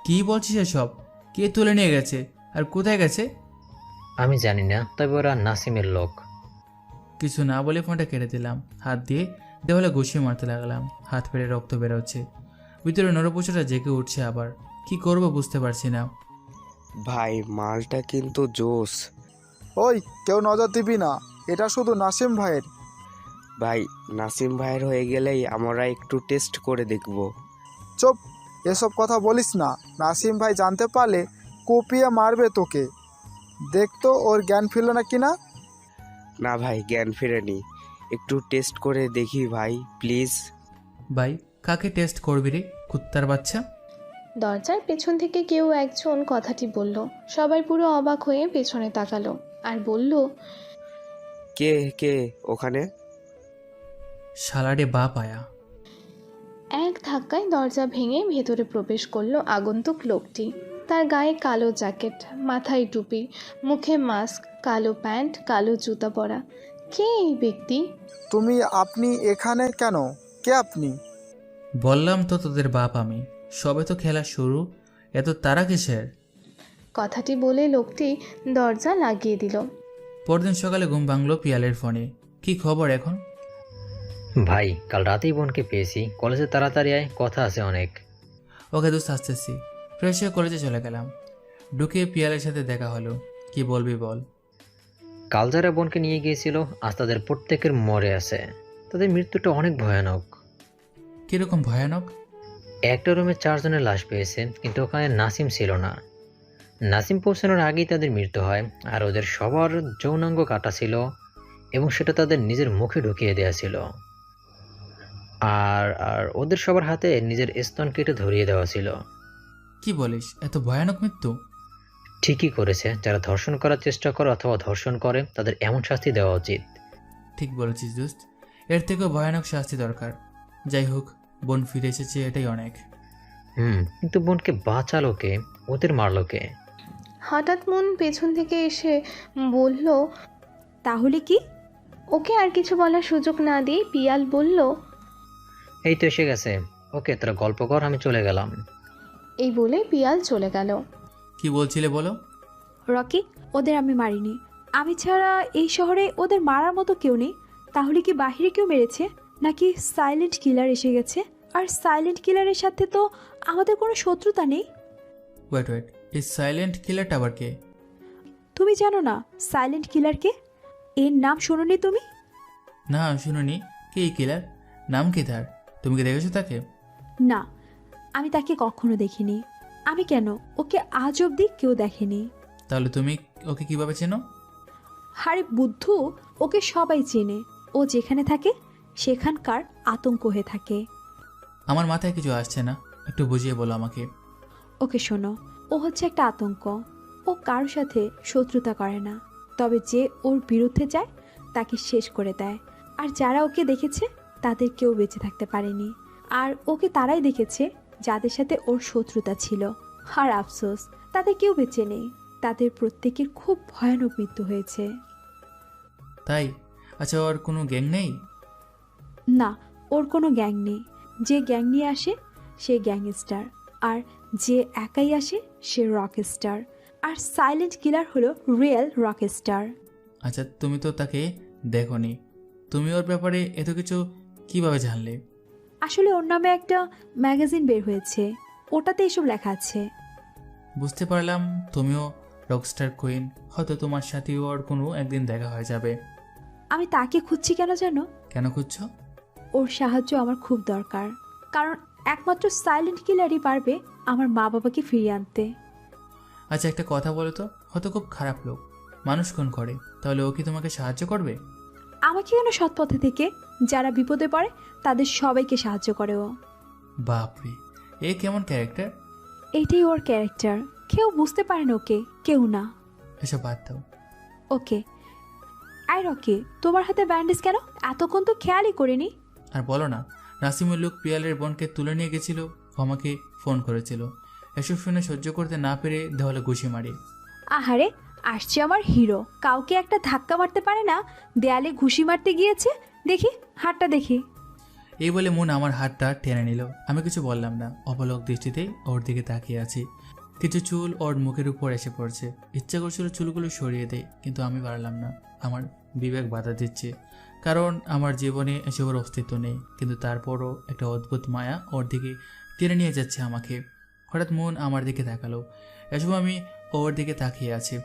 কি বলছিস এসব? কে তুলে নিয়ে গেছে আর কোথায় গেছে? আমি জানি না, তবে ওরা নাসিমের লোক। কিছু না বলে ফোনটা কেটে দিলাম। হাত দিয়ে দেওয়ালে ঘুষিয়ে মারতে লাগলাম। হাত পেরে রক্ত বেরোচ্ছে, ভিতরে নরপোষাটা জেগে উঠছে। আবার কি করব বুঝতে পারছি না। ভাই, মালটা কিন্তু জোস। ওই, কেউ নজর দিবি না, এটা শুধু নাসিম ভাইয়ের। ভাই, নাসিম ভাইয়ের হয়ে গেলেই আমরা একটু টেস্ট করে দেখব। চুপ, এসব কথা বলিস না। নাসিম ভাই জানতে পারলে কুপিয়ে মারবে তোকে। দেখতো ওর জ্ঞান ফিরল না কিনা। না ভাই, জ্ঞান ফেরেনি। একটু টেস্ট করে দেখি ভাই, প্লিজ। ভাই, কাকে টেস্ট করবি রে কুত্তার বাচ্চা? দরজার পেছন থেকে কেউ একজন কথাটি বলল। সবাই পুরো অবাক হয়ে পেছনে তাকালো আর বলল, কে কে ওখানে? শালারে বাপ আয়া। এক ধাক্কায় দরজা ভেঙে ভেতরে প্রবেশ করলো আগন্তুক লোকটি। তার গায়ে কালো জ্যাকেট, মাথায় টুপি, মুখে মাস্ক, কালো প্যান্ট, কালো জুতা পরা। কে এই ব্যক্তি? আপনি এখানে কেন? কে আপনি? বললাম তো তোদের বাপ আমি। সবে তো খেলা শুরু, এত তারা কিসের? কথাটি বলে লোকটি দরজা লাগিয়ে দিল। পরদিন সকালে ঘুম ভাঙলো পিয়ালের ফোনে। কি খবর এখন? ভাই, কাল রাতেই বোনকে পেয়েছি। কলেজে তাড়াতাড়ি আয়, কথা আছে অনেক। ওকে দোস্ত, আসতেছি। ফ্রেশ হয়ে কলেজে চলে গেলাম। ঢুকে পিয়ালের সাথে দেখা হলো। কি বলবি বল? কাল যারা বোনকে নিয়ে গিয়েছিল আজ তাদের প্রত্যেকের মরে আছে। তাদের মৃত্যুটা অনেক ভয়ানক। কিরকম ভয়ানক? একটা রুমে 4 জনের লাশ পেয়েছে, কিন্তু ওখানে নাসিম ছিল না। নাসিম পৌঁছানোর আগেই তাদের মৃত্যু হয়। আর ওদের সবার যৌনাঙ্গ কাটা ছিল, এবং সেটা তাদের নিজের মুখে ঢুকিয়ে দেওয়া ছিল। আর আর ওদের সবার হাতে নিজের স্তন কেটে ধরিয়ে দেওয়া ছিল। কি বলিস, এত ভয়ানক মৃত্যু? ঠিকই করেছে। যারা ধর্ষণ করার চেষ্টা করে অথবা ধর্ষণ করে তাদের এমন শাস্তি দেওয়া উচিত। ঠিক বলেছিস দোস্ত। এর থেকেও ভয়ানক শাস্তি দরকার। যাই হোক, বোন ফিরে এসেছে, এটাই অনেক। কিন্তু বোনকে বাঁচালো কে? ওদের মারলো কে? হঠাৎ মন পেছন থেকে এসে বলল, তাহলে কি? ওকে আর কিছু বলার সুযোগ না দিয়ে পিয়াল বলল, এই তো এসে গেছে। ওকে, তোরা গল্প কর, আমি চলে গেলাম। এই বলে পিয়াল চলে গেল। কি বলছিলে বলো? রকি, ওদের আমি মারিনি। আমি ছাড়া এই শহরে ওদের মারার মতো কেউ নেই। তাহলে কি বাহিরে কেউ মেরেছে, নাকি সাইলেন্ট কিলার এসে গেছে? আর সাইলেন্ট কিলারের সাথে তো আমাদের কোনো শত্রুতা নেই। ওয়েট, এই সাইলেন্ট কিলারটা আবার কে? তুমি জানো না সাইলেন্ট কিলারকে? এর নাম শোনোনি তুমি? না, শুনুনি। কে এই কিলার? নাম কি তার? তুমি কি দেখেছো তাকে? না, আমি তাকে কখনো দেখিনি। আমি কেন, ওকে আজ অবধি কেউ দেখেনি। তাহলে তুমি ওকে কিভাবে চেনো? আরে বুদ্ধু, ওকে সবাই চেনে। ও যেখানে থাকে সেখানকার আতঙ্ক হয়ে থাকে। আমার মাথায় কিছু আসছে না, একটু বুঝিয়ে বলো আমাকে। ওকে শোনো, ও হচ্ছে একটা আতঙ্ক। ও কারোর সাথে শত্রুতা করে না, তবে যে ওর বিরুদ্ধে যায় তাকে শেষ করে দেয়। আর যারা ওকে দেখেছে তাদের কেউ বেঁচে থাকতে পারেনি। আর ওকে তারাই দেখেছে যাদের সাথে ওর শত্রুতা ছিল। আর আফসোস, তাদের কেউ বেঁচে নেই। তাদের প্রত্যেকের খুব ভয়ানক মৃত্যু হয়েছে। তাই? আচ্ছা, ওর কোনো গ্যাং নেই? না, ওর কোনো গ্যাং নেই। যে গ্যাং নিয়ে আসে সে গ্যাংস্টার, আর যে একাই আসে সে রকস্টার। আর সাইলেন্ট কিলার হলো রিয়েল রকস্টার। আচ্ছা, তুমি তো তাকে দেখোনি, তুমি ওর ব্যাপারে এত কিছু কিভাবে জানলে? আসলে ওর নামে একটা ম্যাগাজিন বের হয়েছে, ওটাতে এসব লেখা আছে। বুঝতে পারলাম তুমিও রকস্টার কুইন। হয়তো তোমার সাথেও ওর কোনো একদিন দেখা হয়ে যাবে। আমি তাকে খুঁজছি কেন জানো? কেন খুঁজছো? ওর সাহায্য আমার খুব দরকার, কারণ একমাত্র সাইলেন্ট কিলারই পারবে আমার মা বাবাকে ফিরিয়ে আনতে। আচ্ছা, একটা কথা বলো তো, হয়তো খুব খারাপ লোক, মানুষ খুন করে, তাহলে ও কি তোমাকে সাহায্য করবে? আমাকে কেন? সৎ পথে থেকে যারা বিপদে পড়ে তাদের সবাইকে সাহায্য করে ও। বাপরে, এ কেমন ক্যারেক্টার! এটাই ওর ক্যারেক্টার। কেউ বুঝতে পারে না ওকে, কেউ না। এসব বাদ দাও। ওকে। আই রকি, তোমার হাতে ব্যান্ডেজ কেন? এতক্ষণ তো খেয়ালই করিনি। আর বলো না, নাসিমের লোক পিয়ালের বোনকে তুলে নিয়ে গেছিল, আমাকে ফোন করেছিল। এসব শুনে সহ্য করতে না পেরে দেওয়ালে ঘুষি মারি। আহারে, আসছে আমার হিরো, কাউকে একটা ধাক্কা মারতে পারে না, দেয়ালে ঘুষি মারতে গিয়েছে। দেখি হাতটা দেখি। এই বলে মন আমার হাতটা টেনে নিল। আমি কিছু বললাম না, অপলক দৃষ্টিতে ওর দিকে তাকিয়ে আছি। কিছু চুল ওর মুখের উপর এসে পড়ছে। ইচ্ছা করছিল চুলগুলো সরিয়ে দেয়, কিন্তু আমি পারলাম না। আমার বিবেক বাধা দিচ্ছে, কারণ আমার জীবনে এসবের অস্তিত্ব নেই। কিন্তু তারপরও একটা অদ্ভুত মায়া ওর দিকে টেনে নিয়ে যাচ্ছে আমাকে। হঠাৎ মন আমার দিকে তাকালো। এসব আমি ওর দিকে তাকিয়ে আছি।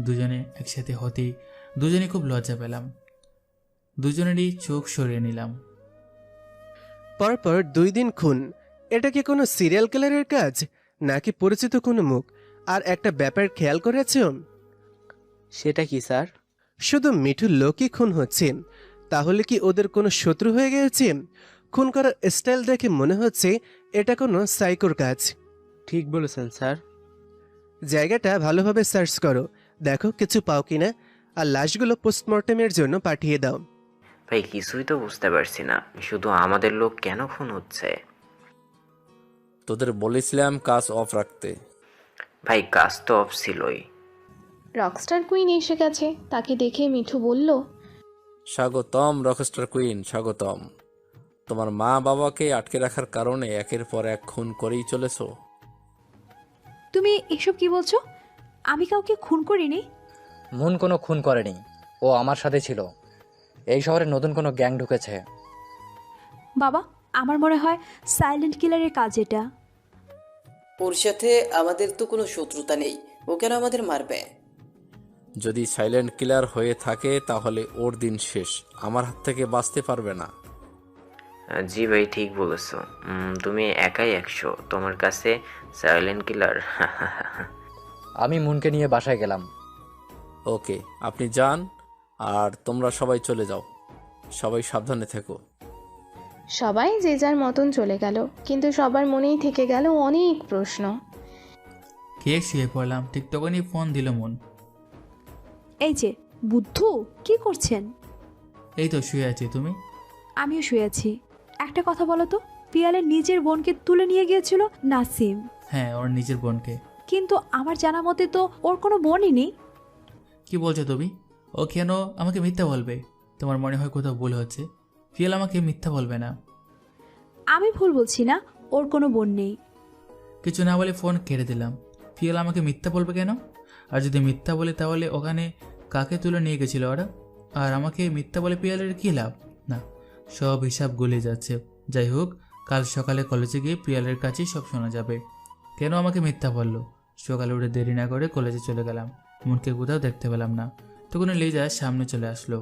দুজনে একসাথে হতেই দুজনে খুব লজ্জা পেলাম। দুজনেরই চোখ সরিয়ে নিলাম। পরপর 2 দিন খুন, এটা কি কোনো সিরিয়াল কিলারের কাজ, নাকি পরিচিত কোনো মুখ? আর একটা ব্যাপার খেয়াল করেছ? সেটা কি স্যার? শুধু মিঠুর লোকই খুন হচ্ছে, তাহলে কি ওদের কোনো শত্রু হয়ে গেছে? খুন করার স্টাইল দেখে মনে হচ্ছে এটা কোনো সাইকোর কাজ। ঠিক বলেছেন স্যার। জায়গাটা ভালোভাবে সার্চ করো, দেখো কিছু পাও কিনা, আর লাশগুলো পোস্টমর্টেমের জন্য পাঠিয়ে দাও। ভাই, কিছুই তো বুঝতে পারছি না, শুধু আমাদের লোক কেন খুন হচ্ছে? তোদের বলেছিলাম কাজ অফ রাখতে। ভাই, কাজ তো অফ ছিলই। রকস্টার কুইন এসে গেছে, তাকে দেখে মিঠু বলল, স্বাগতম রকস্টার কুইন, স্বাগতম। তোমার মা বাবাকে আটকে রাখার কারণে একের পর এক খুন করেই চলেছো। তুমি এসব কি বলছো? আমি কাউকে খুন করিনি। মন কোনো খুন করেনি, ও আমার সাথে ছিল। এই শহরে নতুন কোনো গ্যাং ঢুকেছে। বাবা, আমার মনে হয় সাইলেন্ট কিলারের কাজ এটা। ওর সাথে আমাদের তো কোনো শত্রুতা নেই, ও কেন আমাদের মারবে? যদি সাইলেন্ট কিলার হয়ে থাকে তাহলে ওর দিন শেষ, আমার হাত থেকে বাঁচতে পারবে না। জি ভাই, ঠিক বলেছো। তুমি একাই 100, তোমার কাছে সাইলেন্ট কিলার। আমি মুনকে নিয়ে বাসায় গেলাম। ওকে, আপনি যান, আর তোমরা সবাই চলে যাও। সবাই সাবধানে থেকো। সবাই যে যার মতন চলে গেল, কিন্তু সবার মনেই থেকে গেল অনেক প্রশ্ন। খেয়ে শুয়ে পড়লাম, ঠিক তখনই ফোন দিল মন। এই যে বুদ্ধু, কি করছেন? এই তো শুয়ে আছি, তুমি? আমিও শুয়েছি। একটা কথা বলো তো, পিয়ালের নিজের বোনকে তুলে নিয়ে গিয়েছিল নাসিম, হ্যাঁ, ওর নিজের বোনকে। কিন্তু আমার জানা মতে তো ওর কোনো বোনই নেই। কি বলছো তুমি? ও কেন আমাকে মিথ্যা বলবে? তোমার মনে হয় কোথাও ভুল হচ্ছে। পিয়াল আমাকে মিথ্যা বলবে না। আমি ভুল বলছি না, ওর কোনো বোন নেই। কিছু না বলে ফোন কেটে দিলাম। পিয়াল আমাকে মিথ্যা বলবে কেন? আর যদি মিথ্যা বলে তাহলে ওখানে কাকে তুলে নিয়ে গেছিল ওরা? আর আমাকে মিথ্যা বলে পিয়ালের কী লাভ? না, সব হিসাব গলে যাচ্ছে। যাই হোক, কাল সকালে কলেজে গিয়ে পিয়ালের কাছেই সব শোনা যাবে কেন আমাকে মিথ্যা বললো। সকালে উঠে দেরি না করে কলেজে চলে গেলাম। মনকে কোথাও দেখতে পেলাম না। তখন লিজা সামনে চলে আসলো।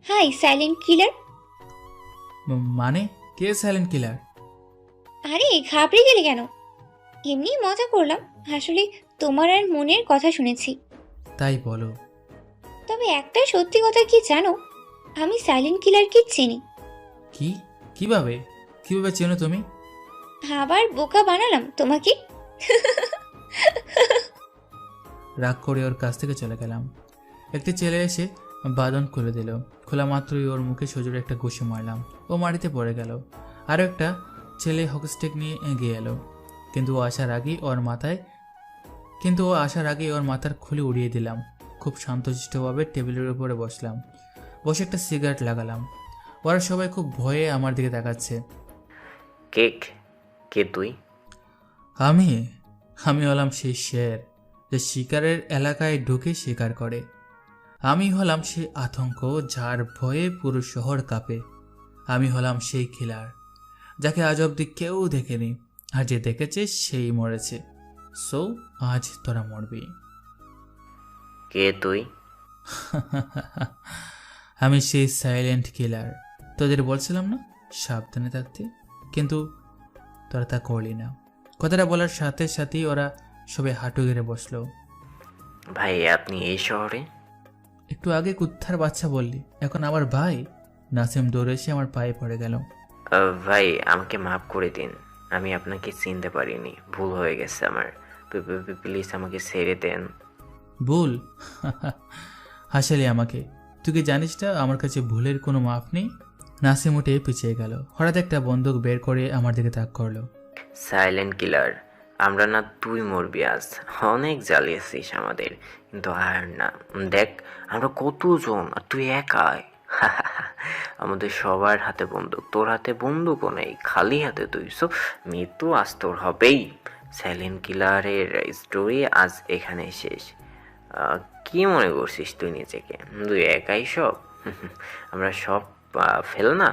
Hi silent killer. মানে কে সাইলেন্ট কিলার? আরে ঘাবড়ে গেলে কেন? এমনি মজা করলাম, আসলে তোমার আর মনের কথা শুনেছি। তাই বলো? তবে একটা সত্যি কথা কি জানো, আমি সাইলেন্ট কিলারকে চিনি। কি? কিভাবে কিভাবে চেনো তুমি? আবার বোকা বানালাম তোমাকে? রাগ করে ওর কাছ থেকে চলে গেলাম। একটি ছেলে এসে বাঁধন খুলে দিল। খোলা মাত্রই ওর মুখে সজোরে একটা ঘুষি মারলাম। ও মাটিতে পড়ে গেল। আরও একটা ছেলে হকস্টিক নিয়ে এগিয়ে এলো, কিন্তু ও আসার আগেই ওর মাথার খুলে উড়িয়ে দিলাম। খুব শান্তশিষ্টভাবে টেবিলের উপরে বসলাম। বসে একটা সিগারেট লাগালাম। ওরা সবাই খুব ভয়ে আমার দিকে তাকাচ্ছে। কে তুই? আমি হলাম সেই শের যে শিকারের এলাকায় ঢুকে শিকার করে। আমি হলাম সেই আতঙ্ক যার ভয়ে পুরো শহর কাঁপে। আমি হলাম সেই কিলার যাকে আজ অব্দি কেউ দেখেনি, আর যে দেখেছে সেই মরেছে। সো আজ তোরা মরবি। কে তুই? আমি সেই সাইলেন্ট কিলার। তোদের বলছিলাম না সাবধানে থাকতে, কিন্তু তোরা তা করলি না। কথাটা বলার সাথে সাথেই ওরা সবাই হাঁটু গেড়ে বসলো। ভাই আপনি এই শহরে? একটু আগে কুত্থার বাচ্চা বললি, এখন আবার ভাই? নাসিম দৌড়ে এসে আমার পায়ে পড়ে গেল। ভাই আমাকে মাফ করে দিন, আমি আপনাকে চিনতে পারিনি, ভুল হয়ে গেছে আমার, প্লিজ আমাকে ছেড়ে দেন। ভুল? হাসালি আমাকে। তুই কি জানিস না আমার কাছে ভুলের কোনো মাফ নেই? নাসিম উঠে পিছিয়ে গেল। হঠাৎ একটা বন্দুক বের করে আমার দিকে তাক করলো। সাইলেন্ট কিলার, আমরা না তুই মরবি আজ। অনেক জ্বালিয়েছিস আমাদের, কিন্তু আর না। দেখ আমরা কতজন আর তুই একাই। আমাদের সবার হাতে বন্দুক, তোর হাতে বন্দুকও নেই, খালি হাতে তুই। সো মৃত্যু আজ তোর হবেই। সাইলেন্ট কিলারের স্টোরি আজ এখানে শেষ। কি মনে করছিস তুই নিজেকে? তুই একাই সব? আমরা সব ফেল না?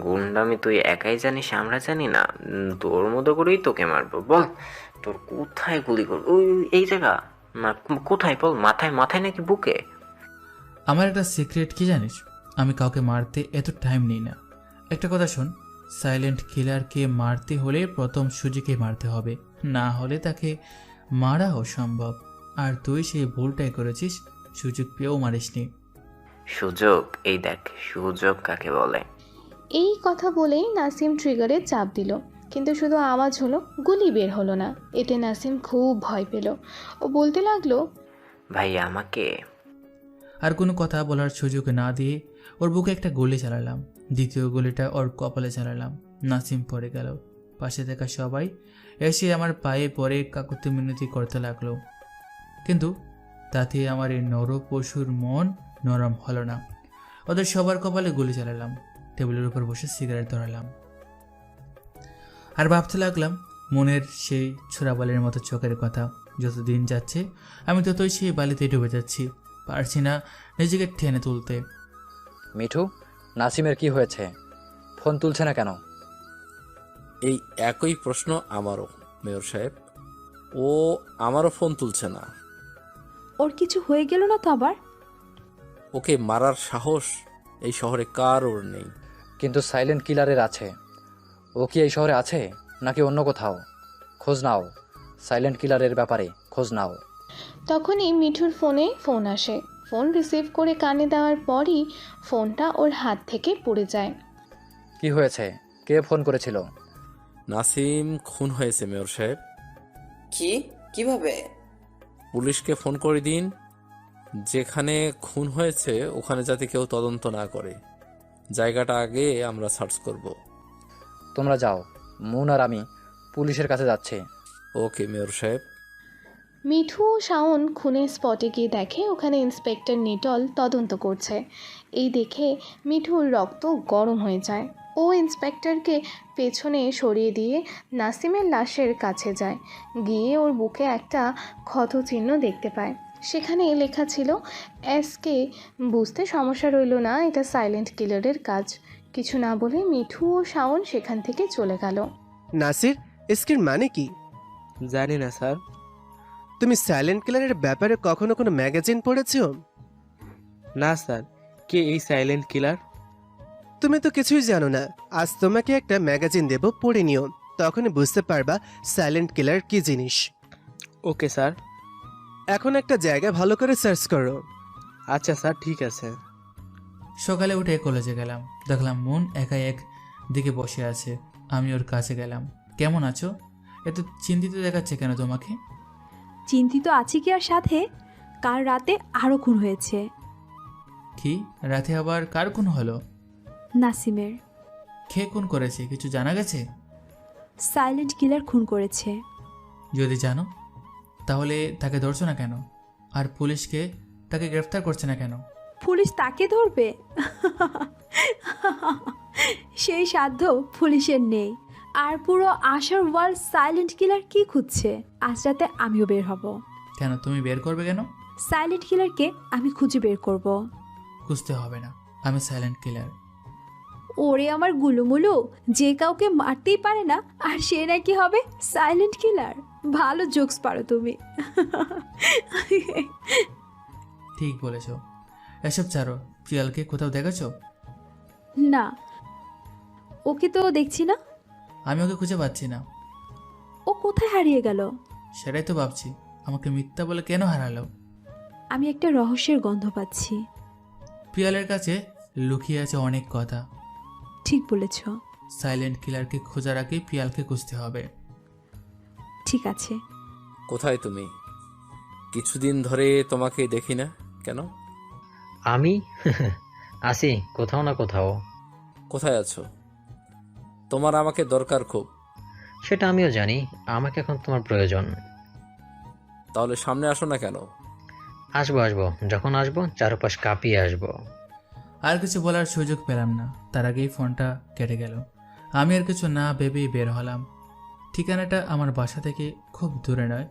গুন্ডামি তুই একাই জানিস, আমরা জানি না? তোর মতো করেই তোকে মারবো। বল তোর কোথায় গুলি করবো? ওই এই জায়গা না, কোথায় বল? মাথায় নাকি বুকে? আমার একটা সিক্রেট কি জানিস? আমি কাউকে মারতে এত টাইম নিই না। একটা কথা শোন, সাইলেন্ট কিলারকে মারতে হলে প্রথম সুজিকে মারতে হবে, না হলে তাকে মারা অসম্ভব। আর তুই সেই ভুলটাই করেছিস, সুযোগ পেয়েও মারিসনি। সুযোগ? এই দেখ সুযোগ কাকে বলে। এই কথা বলেই নাসিম ট্রিগারে চাপ দিল, কিন্তু শুধু আওয়াজ হলো, গুলি বের হলো না। এতে নাসিম খুব ভয় পেল। ও বলতে লাগলো, ভাই আমাকে। আর কোনো কথা বলার সুযোগ না দিয়ে ওর বুকে একটা গুলি চালালাম। দ্বিতীয় গুলিটা ওর কপালে চালালাম। নাসিম পড়ে গেল। পাশে থাকা সবাই এসে আমার পায়ে পড়ে কাকুতি মিনতি করতে লাগলো, কিন্তু তাতে আমার এই নর পশুর মন নরম হলো না। ওদের সবার কপালে গুলি চালালাম। টেবিলের উপর বসে সিগারেট ধরালাম আর ভাবতে লাগলাম মনের সেই ছোড়াবালির মতো চোখের কথা। যত দিন যাচ্ছে আমি ততই সেই বালিতে ডুবে যাচ্ছি, পারছি না নিজেকে টেনে তুলতে। মিঠু, নাসিমের কি হয়েছে? ফোন তুলছে না কেন? এই একই প্রশ্ন আমারও মেয়র সাহেব। ও আমারও ফোন তুলছে না। ওর কিছু হয়ে গেল না তো আবার? ওকে মারার সাহস এই শহরে কারোর নেই। কিন্তু সাইলেন্ট কিলারের আছে। ও কি এই শহরে আছে নাকি অন্য কোথাও? খোঁজ নাও, সাইলেন্ট কিলারের ব্যাপারে খোঁজ নাও। তখনই মিঠুর ফোনে ফোন আসে। ফোন রিসিভ করে কানে দেওয়ার পরই ফোনটা ওর হাত থেকে পড়ে যায়। কি হয়েছে? কে ফোন করেছিল? নাসিম খুন হয়েছে মেয়র সাহেব। কি? কিভাবে? পুলিশকে ফোন করে দিন, যেখানে খুন হয়েছে ওখানে যাতে কেউ তদন্ত না করে। জায়গাটা আগে আমরা সার্চ করব। তোমরা যাও, মুন আর আমি পুলিশের কাছে যাচ্ছি। ওকে মেয়র সাহেব। মিঠু ও শাওন খুনের স্পটে গিয়ে দেখে ওখানে ইন্সপেক্টর নিটল তদন্ত করছে। এই দেখে মিঠুর রক্ত গরম হয়ে যায়। ও ইন্সপেক্টরকে পেছনে সরিয়ে দিয়ে নাসিমের লাশের কাছে যায়। গিয়ে ওর বুকে একটা ক্ষতচিহ্ন দেখতে পায়। সেখানে লেখা ছিল এসকে। বুঝতে সমস্যা রইল না এটা সাইলেন্ট কিলারের কাজ। কিছু না বলে মিঠু ও শাওন সেখান থেকে চলে গেল। নাসির, এসকের মানে কি? জানি না স্যার। তুমি সাইলেন্ট কিলারের ব্যাপারে কখনো কোনো ম্যাগাজিন পড়েছো? না স্যার। কে এই সাইলেন্ট কিলার? তুমি তো কিছুই জানো না। আজ তোমাকে একটা ম্যাগাজিন দেব, পড়ে নিও, তখনই বুঝতে পারবা সাইলেন্ট কিলার কি জিনিস। Okay sir. এখন একটা জায়গা ভালো করে সার্চ করো। আচ্ছা স্যার, ঠিক আছে। সকালে উঠে কলেজে গেলাম, দেখলাম মুন একাই এক দিকে বসে আছে। আমি ওর কাছে গেলাম। কেমন আছো? এত চিন্তিত দেখাচ্ছে কেন তোমাকে? চিন্তিত আছি কি আর সাথে? কাল রাতে আরও খুন হয়েছে। কি রাতে আবার কার খুন হলো? নাসিমের। কে খুন করেছে কিছু জানা গেছে? সাইলেন্ট কিলার খুন করেছে। যদি জানো তাহলে তাকে ধরছো না কেন? আর পুলিশকে তাকে গ্রেফতার করছে না কেন? পুলিশ তাকে ধরবে? সেই সাধ্য পুলিশের নেই। আর পুরো আশার ওয়ার্ল্ড সাইলেন্ট কিলার কি খুঁজছে? আজ রাতে আমিও বের হব। কেন তুমি বের করবে কেন? সাইলেন্ট কিলারকে আমি খুঁজে বের করব। খুঁজতে হবে না, আমি সাইলেন্ট কিলার। ওরে আমার গুলুমুলু, যে কাউকে মারতেই পারে না আর সে নাকি হবে সাইলেন্ট কিলার। ভালো জোকস পারো তুমি। ঠিক বলেছ। এসব ছাড়ো, প্রিয়ালকে কোথাও দেখেছো? না, ওকে তো দেখছি না। আমি ওকে খুঁজে পাচ্ছি না। ও কোথায় হারিয়ে গেল? সেটাই তো ভাবছি, আমাকে মিথ্যা বলে কেন হারালো? আমি একটা রহস্যের গন্ধ পাচ্ছি। প্রিয়ালের কাছে লুকিয়ে আছে অনেক কথা। ঠিক বলেছ। সাইলেন্ট কিলারকে খোঁজার আগে প্রিয়ালকে খুঁজতে হবে। ঠিক আছে। কোথায় তুমি? কিছুদিন ধরে তোমাকে দেখি না কেন? আমি আসি কোথাও না কোথাও। কোথায় আছো? তোমার আমাকে দরকার খুব। সেটা আমিও জানি, আমাকে এখন তোমার প্রয়োজন। তাহলে সামনে আসো না কেন? আসবো আসবো, যখন আসবো চারপাশ কাঁপিয়ে আসবো। আর কিছু বলার সুযোগ পেলাম না, তার আগেই ফোনটা কেটে গেল। আমি আর কিছু না ভেবেই বের হলাম। ঠিকানাটা আমার বাসা থেকে খুব দূরে নয়,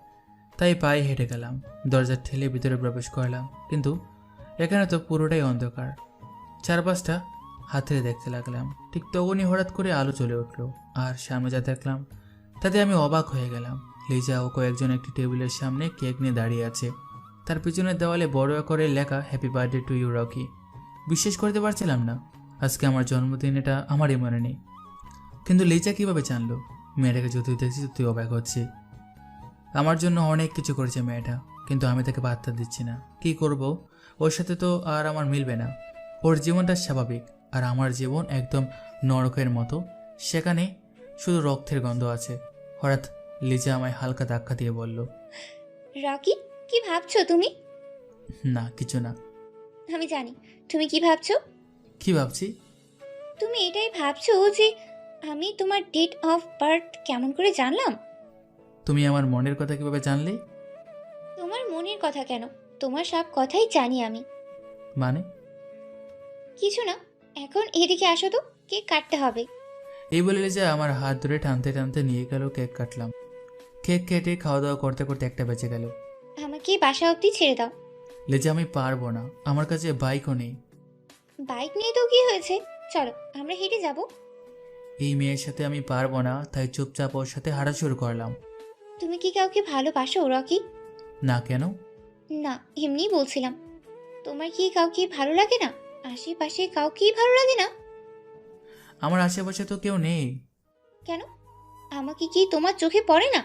তাই পায়ে হেঁটে গেলাম। দরজা ঠেলে ভিতরে প্রবেশ করলাম, কিন্তু এখানে তো পুরোটাই অন্ধকার। চারপাশটা হাতে দেখতে লাগলাম। ঠিক তখনই হঠাৎ করে আলো চলে উঠলো, আর সামনে যা দেখলাম তাতে আমি অবাক হয়ে গেলাম। লিজা ও কয়েকজন একটি টেবিলের সামনে কেক নিয়ে দাঁড়িয়ে আছে। তার পিছনের দেওয়ালে বড় করে লেখা happy birthday to you Rocky. বিশ্বাস করতে পারছিলাম না, আজকে আমার জন্মদিন, এটা আমারই মনে নেই। কিন্তু লিজা কিভাবে জানলো? মেয়েটাকে যতই দেখছি ততই অবাক হচ্ছে। আমার জন্য অনেক কিছু করেছে মেয়েটা, কিন্তু আমি তাকে বার্তা দিচ্ছি না। কি করব? ওর সাথে তো আর আমার মিলবে না। ওর জীবনটা স্বাভাবিক, আর আমার জীবন একদম নরকের মতো। সেখানে শুধু রক্তের গন্ধ আছে। হঠাৎ লিজা আমায় হালকা ধাক্কা দিয়ে বলল, রকি, কি ভাবছো তুমি? না কিছু না। আমি জানি তুমি কি ভাবছো। কি ভাবছি? তুমি এটাই ভাবছো যে আমি তোমার ডেট অফ বার্থ কেমন করে জানলাম। তুমি আমার মনের কথা কিভাবে জানলে? তোমার মনের কথা কেন, তোমার সব কথাই জানি আমি। মানে? কিছু না, এখন এদিকে আসো তো, কেক কাটতে হবে। এই বলে লিজা আমার হাত ধরে টানতে টানতে নিয়ে গেল। কেক কাটলাম। কেক কেটে খাওয়া দাওয়া করতে করতে 1টা বেজে গেল। আমাকে বাসা অবধি ছেড়ে দাও। লিজা আমি পারবো না, আমার কাছে বাইকও নেই। বাইক নিয়ে তো কি হয়েছে, চলো আমরা হেঁটে যাব। এই মেয়ের সাথে আমি পারবো না, তাই চুপচাপ ওর সাথে হাঁটা শুরু করলাম। তুমি কি কাউকে ভালোবাসো রকি? না। কেন? না, এমনিই বলছিলাম। তোমার কি কাউকে ভালো লাগে না? আশেপাশে কাউকেই ভালো লাগে না? আমার আশেপাশে তো কেউ নেই। কেন? আমাকে কি তোমার চোখে পড়ে না?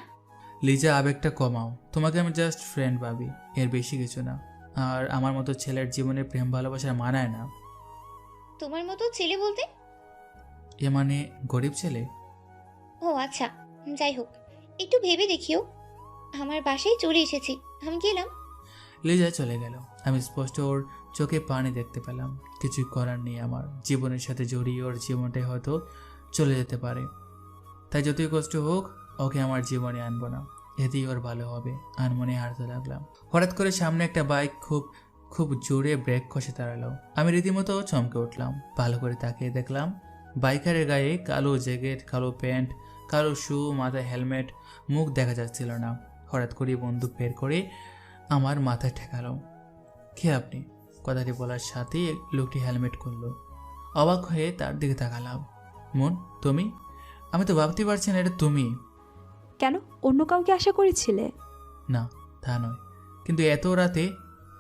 লিজা আবেগটা কমাও, তোমাকে আমি জাস্ট ফ্রেন্ড ভাবি, এর বেশি কিছু না। আর আমার মতো ছেলের জীবনে প্রেম ভালোবাসা মানায় না। তোমার মতো ছেলে বলতে? এ মানে গরিব ছেলে। ও আচ্ছা, যাই হোক, একটু ভেবে দেখিও। আমার বাসায় চলে এসেছি, আমি গেলাম। লিজা চলে গেল। আমি স্পষ্ট ওর চোখে পানি দেখতে পেলাম। কিছুই করার নেই আমার, জীবনের সাথে জড়িয়ে ওর জীবনটাই হয়তো চলে যেতে পারে। তাই যতই কষ্ট হোক ওকে আমার জীবনে আনবো না, এতেই ওর ভালো হবে। আনমনে হাঁটতে লাগলাম। হঠাৎ করে সামনে একটা বাইক খুব জোরে ব্রেক কষে দাঁড়ালো। আমি রীতিমতো চমকে উঠলাম। ভালো করে তাকিয়ে দেখলাম বাইকারের গায়ে কালো জ্যাকেট, কালো প্যান্ট, কালো শু, মাথায় হেলমেট, মুখ দেখা যাচ্ছিল না। হঠাৎ করে বন্দুক বের করে আমার মাথায় ঠেকালো। কে আপনি? কথাটি বলার সাথেই লোকটি হেলমেট করলো। অবাক হয়ে তার দিকে তাকালাম। মন, তুমি? আমি তো ভাবতে পারছি না এটা তুমি। কেন, অন্য কাউকে আশা করেছিলে? না, তা নয়, কিন্তু এত রাতে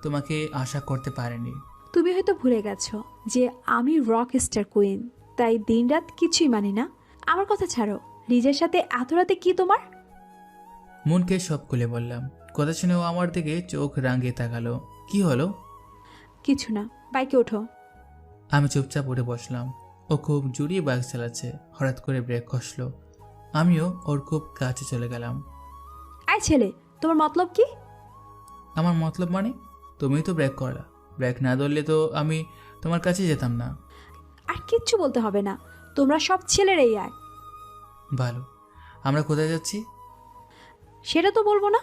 তোমাকে আশা করতে পারিনি। তুমি হয়তো ভুলে গেছো যে আমি রক স্টার কুইন, তাই দিনরাত কিছুই মানি না। আমার কথা ছাড়ো, লিজের সাথে এত রাতে কি তোমার? মনকে সব খুলে বললাম। কথা শুনে ও আমার দিকে চোখ রাঙিয়ে তাকালো। কি হলো? কিছু না, বাইকে ওঠো। আমি চুপচাপ উঠে বসলাম। ও খুব জুড়িয়ে বাইক চালাচ্ছে। হঠাৎ করে ব্রেক কষলো। আমিও ওর খুব কাছে চলে গেলাম। আয় ছেলে, তোমার মতলব কি? আমার মতলব মানে? তুমিই তো ব্রেক করলা। ব্রেক না ধরলে তো আমি তোমার কাছে যেতাম না। আর কিচ্ছু বলতে হবে না, তোমরা সব ছেলেরাই এক। ভালো, আমরা কোথায় যাচ্ছি? সেটা তো বলবো না,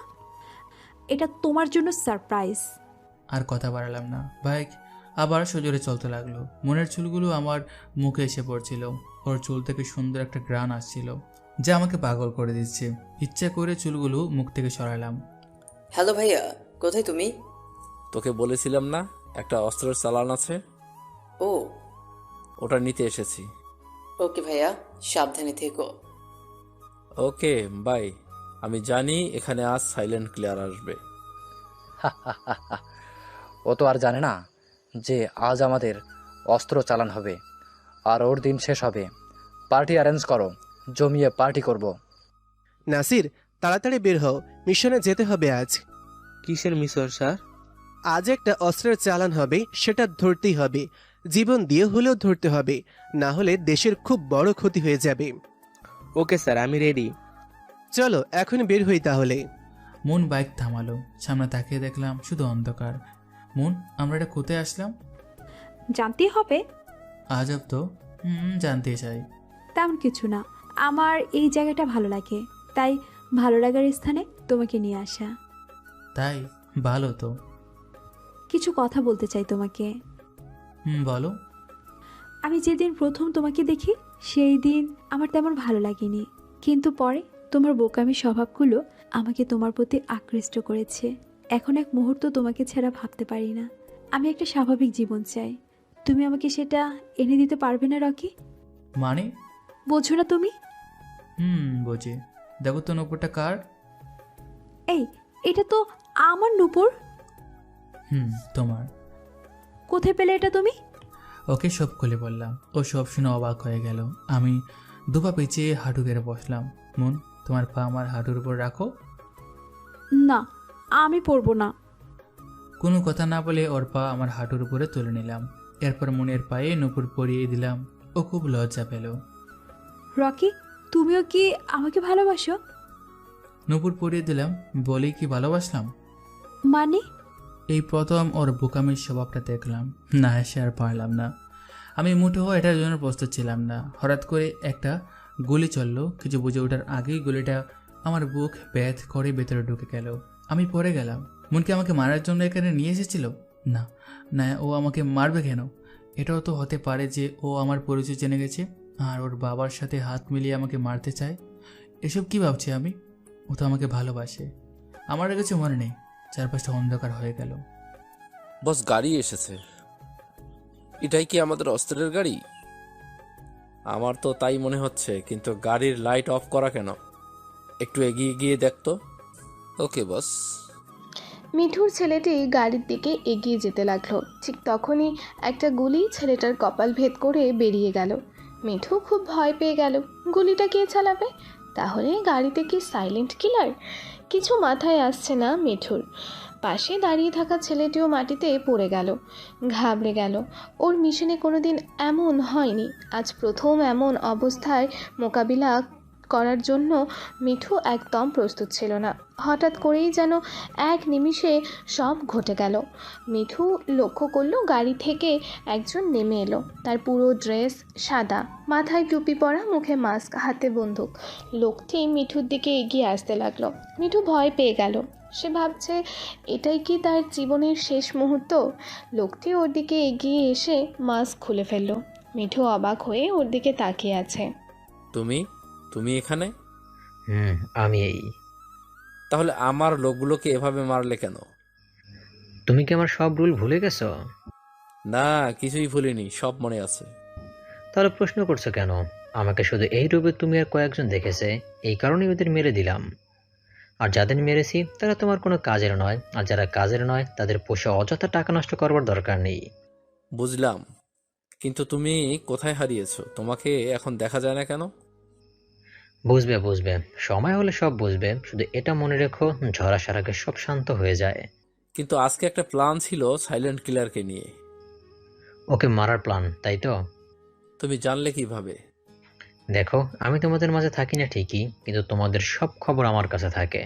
এটা তোমার জন্য সারপ্রাইজ। আর কথা বাড়ালাম না। বাইক আবার সজোরে চলতে লাগলো। মনের চুলগুলো আমার মুখে এসে পড়ছিল। ওর চুল থেকে সুন্দর একটা ঘ্রাণ আসছিল যা আমাকে পাগল করে দিচ্ছে। ইচ্ছা করে চুলগুলো মুখ থেকে সরালাম। হ্যালো ভাইয়া, কোথায় তুমি? তোকে বলেছিলাম না একটা অস্ত্রের চালান আছে, ও ওটা নিতে এসেছি। ওকে ভাইয়া, সাবধানে থেকো। Okay bye. আমি জানি এখানে আজ সাইলেন্ট ক্লিয়ার আসবে। ও তো আর জানে না যে আজ আমাদের অস্ত্র চালান হবে আর ওর দিন শেষ হবে। পার্টি অ্যারেঞ্জ করো, জমিয়ে পার্টি করব। নাসির, তাড়াতাড়ি বের হও, মিশনে যেতে হবে আজ। কিসের মিশন স্যার? আজ একটা অস্ত্রের চালান হবে, সেটা ধরতেই হবে। জীবন দিয়ে হলেও ধরতে হবে, না হলে দেশের খুব বড় ক্ষতি হয়ে যাবে। ওকে স্যার, আমি রেডি। চলো এখন বের হই তাহলে। মন বাইক থামালো। সামনে তাকিয়ে দেখলাম শুধু অন্ধকার। মন, আমরা এটা কোথায় আসলাম? জানতেই হবে। আজব তো। জানতে চাই। তেমন কিছু না, আমার এই জায়গাটা ভালো লাগে, তাই ভালো লাগার স্থানে তোমাকে নিয়ে আসা। তাই? ভালো তো। কিছু কথা বলতে চাই তোমাকে। বলো। আমি যেদিন প্রথম তোমাকে দেখি সেই দিন আমার তেমন ভালো লাগেনি, কিন্তু পরে তোমার বোকামি স্বভাবগুলো আমাকে তোমার প্রতি আকৃষ্ট করেছে। এখন এক মুহূর্ত তোমাকে ছাড়া ভাবতে পারি না। আমি একটা স্বাভাবিক জীবন চাই, তুমি আমাকে সেটা এনে দিতে পারবে না রকি? মানে? বোঝো না তুমি? বুঝি। দেখো তো নূপুরটা কার? এই, এটা তো আমার নূপুর। তোমার। কোথায় পেলে এটা তুমি? ওকে সব খুলে বললাম। ও সব শুনে অবাক হয়ে গেল। আমি দুপা পেঁচিয়ে হাঁটু গেড়ে বসলাম। মন, তোমার পা আমার হাঁটুর উপর রাখো। না, আমি পরবো না। কোনো কথা না বলে ওর পা আমার হাঁটুর উপরে তুলে নিলাম। এরপর মনের পায়ে নূপুর পরিয়ে দিলাম। ও খুব লজ্জা পেল। রকি, তুমিও কি আমাকে ভালোবাসো? নূপুর পরিয়ে দিলাম বলেই কি ভালোবাসলাম? মানে? এই প্রথম ওর বোকামির স্বভাবটা দেখলাম। না এসে আর পারলাম না। আমি মুঠো এটার জন্য প্রস্তুত ছিলাম না। হঠাৎ করে একটা গুলি চললো। কিছু বুঝে ওঠার আগেই গুলিটা আমার বুক ব্যাথ করে ভেতরে ঢুকে গেল। আমি পড়ে গেলাম। মনকে আমাকে মারার জন্য এখানে নিয়ে এসেছিল? না না, ও আমাকে মারবে কেন? এটাও তো হতে পারে যে ও আমার পরিচয় জেনে গেছে আর ওর বাবার সাথে হাত মিলিয়ে আমাকে মারতে চায়। এসব কি ভাবছি আমি? ও তো আমাকে ভালোবাসে। আমার কাছে মনে নেই। চারপাশটা অন্ধকার হয়ে গেল। বস, গাড়ি এসেছে। এটাই কি আমাদের অস্ত্রের গাড়ি? আমার তো তাই মনে হচ্ছে, কিন্তু গাড়ির লাইট অফ করা কেন? একটু এগিয়ে গিয়ে দেখতো। ওকে বস। মিঠুর ছেলেটি গাড়ির দিকে এগিয়ে যেতে লাগলো। ঠিক তখনই একটা গুলি ছেলেটার কপাল ভেদ করে বেরিয়ে গেল। মিঠু খুব ভয় পেয়ে গেল। গুলিটা কে চালাবে? তাহলে গাড়িতে কি সাইলেন্ট কিলার? কিছু মাথায় আসছে না মিঠুর। পাশে দাঁড়িয়ে থাকা ছেলেটিও মাটিতে পড়ে গেল, ঘাবড়ে গেল। ওর মিশনে কোনোদিন এমন হয়নি, আজ প্রথম এমন অবস্থায় মোকাবিলা করার জন্য মিঠু একদম প্রস্তুত ছিল না। হঠাৎ করেই যেন এক নিমিষে সব ঘটে গেল। মিঠু লক্ষ্য করলো গাড়ি থেকে একজন নেমে এলো। তার পুরো ড্রেস সাদা, মাথায় টুপি পরা, মুখে মাস্ক, হাতে বন্দুক। লোকটি মিঠুর দিকে এগিয়ে আসতে লাগলো। মিঠু ভয় পেয়ে গেল। সে ভাবছে এটাই কি তার জীবনের শেষ মুহূর্ত। লোকটি ওর দিকে এগিয়ে এসে মাস্ক খুলে ফেললো। মিঠু অবাক হয়ে ওর দিকে তাকিয়ে আছে। তুমি এখানে? আমি এই। তাহলে আমার লোকগুলোকে এভাবে মারলে কেন? তুমি কি আমার সব রুল ভুলে গেছো? না, কিছুই ভুলিনি, সব মনে আছে। তাহলে প্রশ্ন করছো কেন? আমাকে শুধু এই রূপে তুমি আর কয়েকজন দেখেছে, এই কারণেই ওদের মেরে দিলাম। আর যাদের মেরেছি তারা তোমার কোনো কাজের নয়, আর যারা কাজের নয় তাদের পোষে অযথা টাকা নষ্ট করবার দরকার নেই। বুঝলাম, কিন্তু তুমি কোথায় হারিয়েছো? তোমাকে এখন দেখা যায় না কেন? বুঝবে, সময় হলে সব বুঝবে। শুধু এটা মনে রেখো, ঝড় আসার আগে সব শান্ত হয়ে যায়। কিন্তু আজকে একটা প্ল্যান ছিল সাইলেন্ট কিলারকে নিয়ে। ওকে মারার প্ল্যান, তাই তো? তুমি জানলে কিভাবে? দেখো, আমি তোমাদের মাঝে থাকি না ঠিকই, কিন্তু তোমাদের সব খবর আমার কাছে থাকে।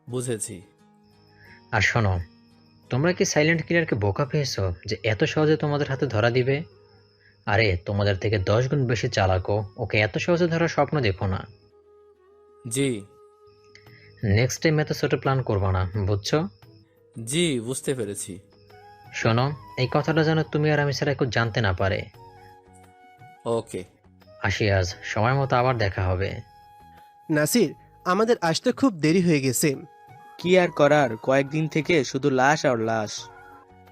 বুঝেছি। আর শোনো, তোমরা কি সাইলেন্ট কিলারকে বোকা পেয়েছো যে এত সহজে তোমাদের হাতে ধরা দিবে? আরে তোমাদের থেকে 10 গুণ বেশি চালাকও। ওকে এত সহজে ধরার স্বপ্ন দেখো না। জি। নেক্সট টাইম এত ছোট প্ল্যান করবা না, বুঝছো? জি, বুঝতে পেরেছি। শোনো, এই কথাটা যেন তুমি আর আমি ছাড়া কেউ জানতে না পারে। ওকে। আসি আজ, সময় মতো আবার দেখা হবে। নাসির, আমাদের আসতে খুব দেরি হয়ে গেছে। কি আর করার, কয়েকদিন থেকে শুধু লাশ আর লাশ।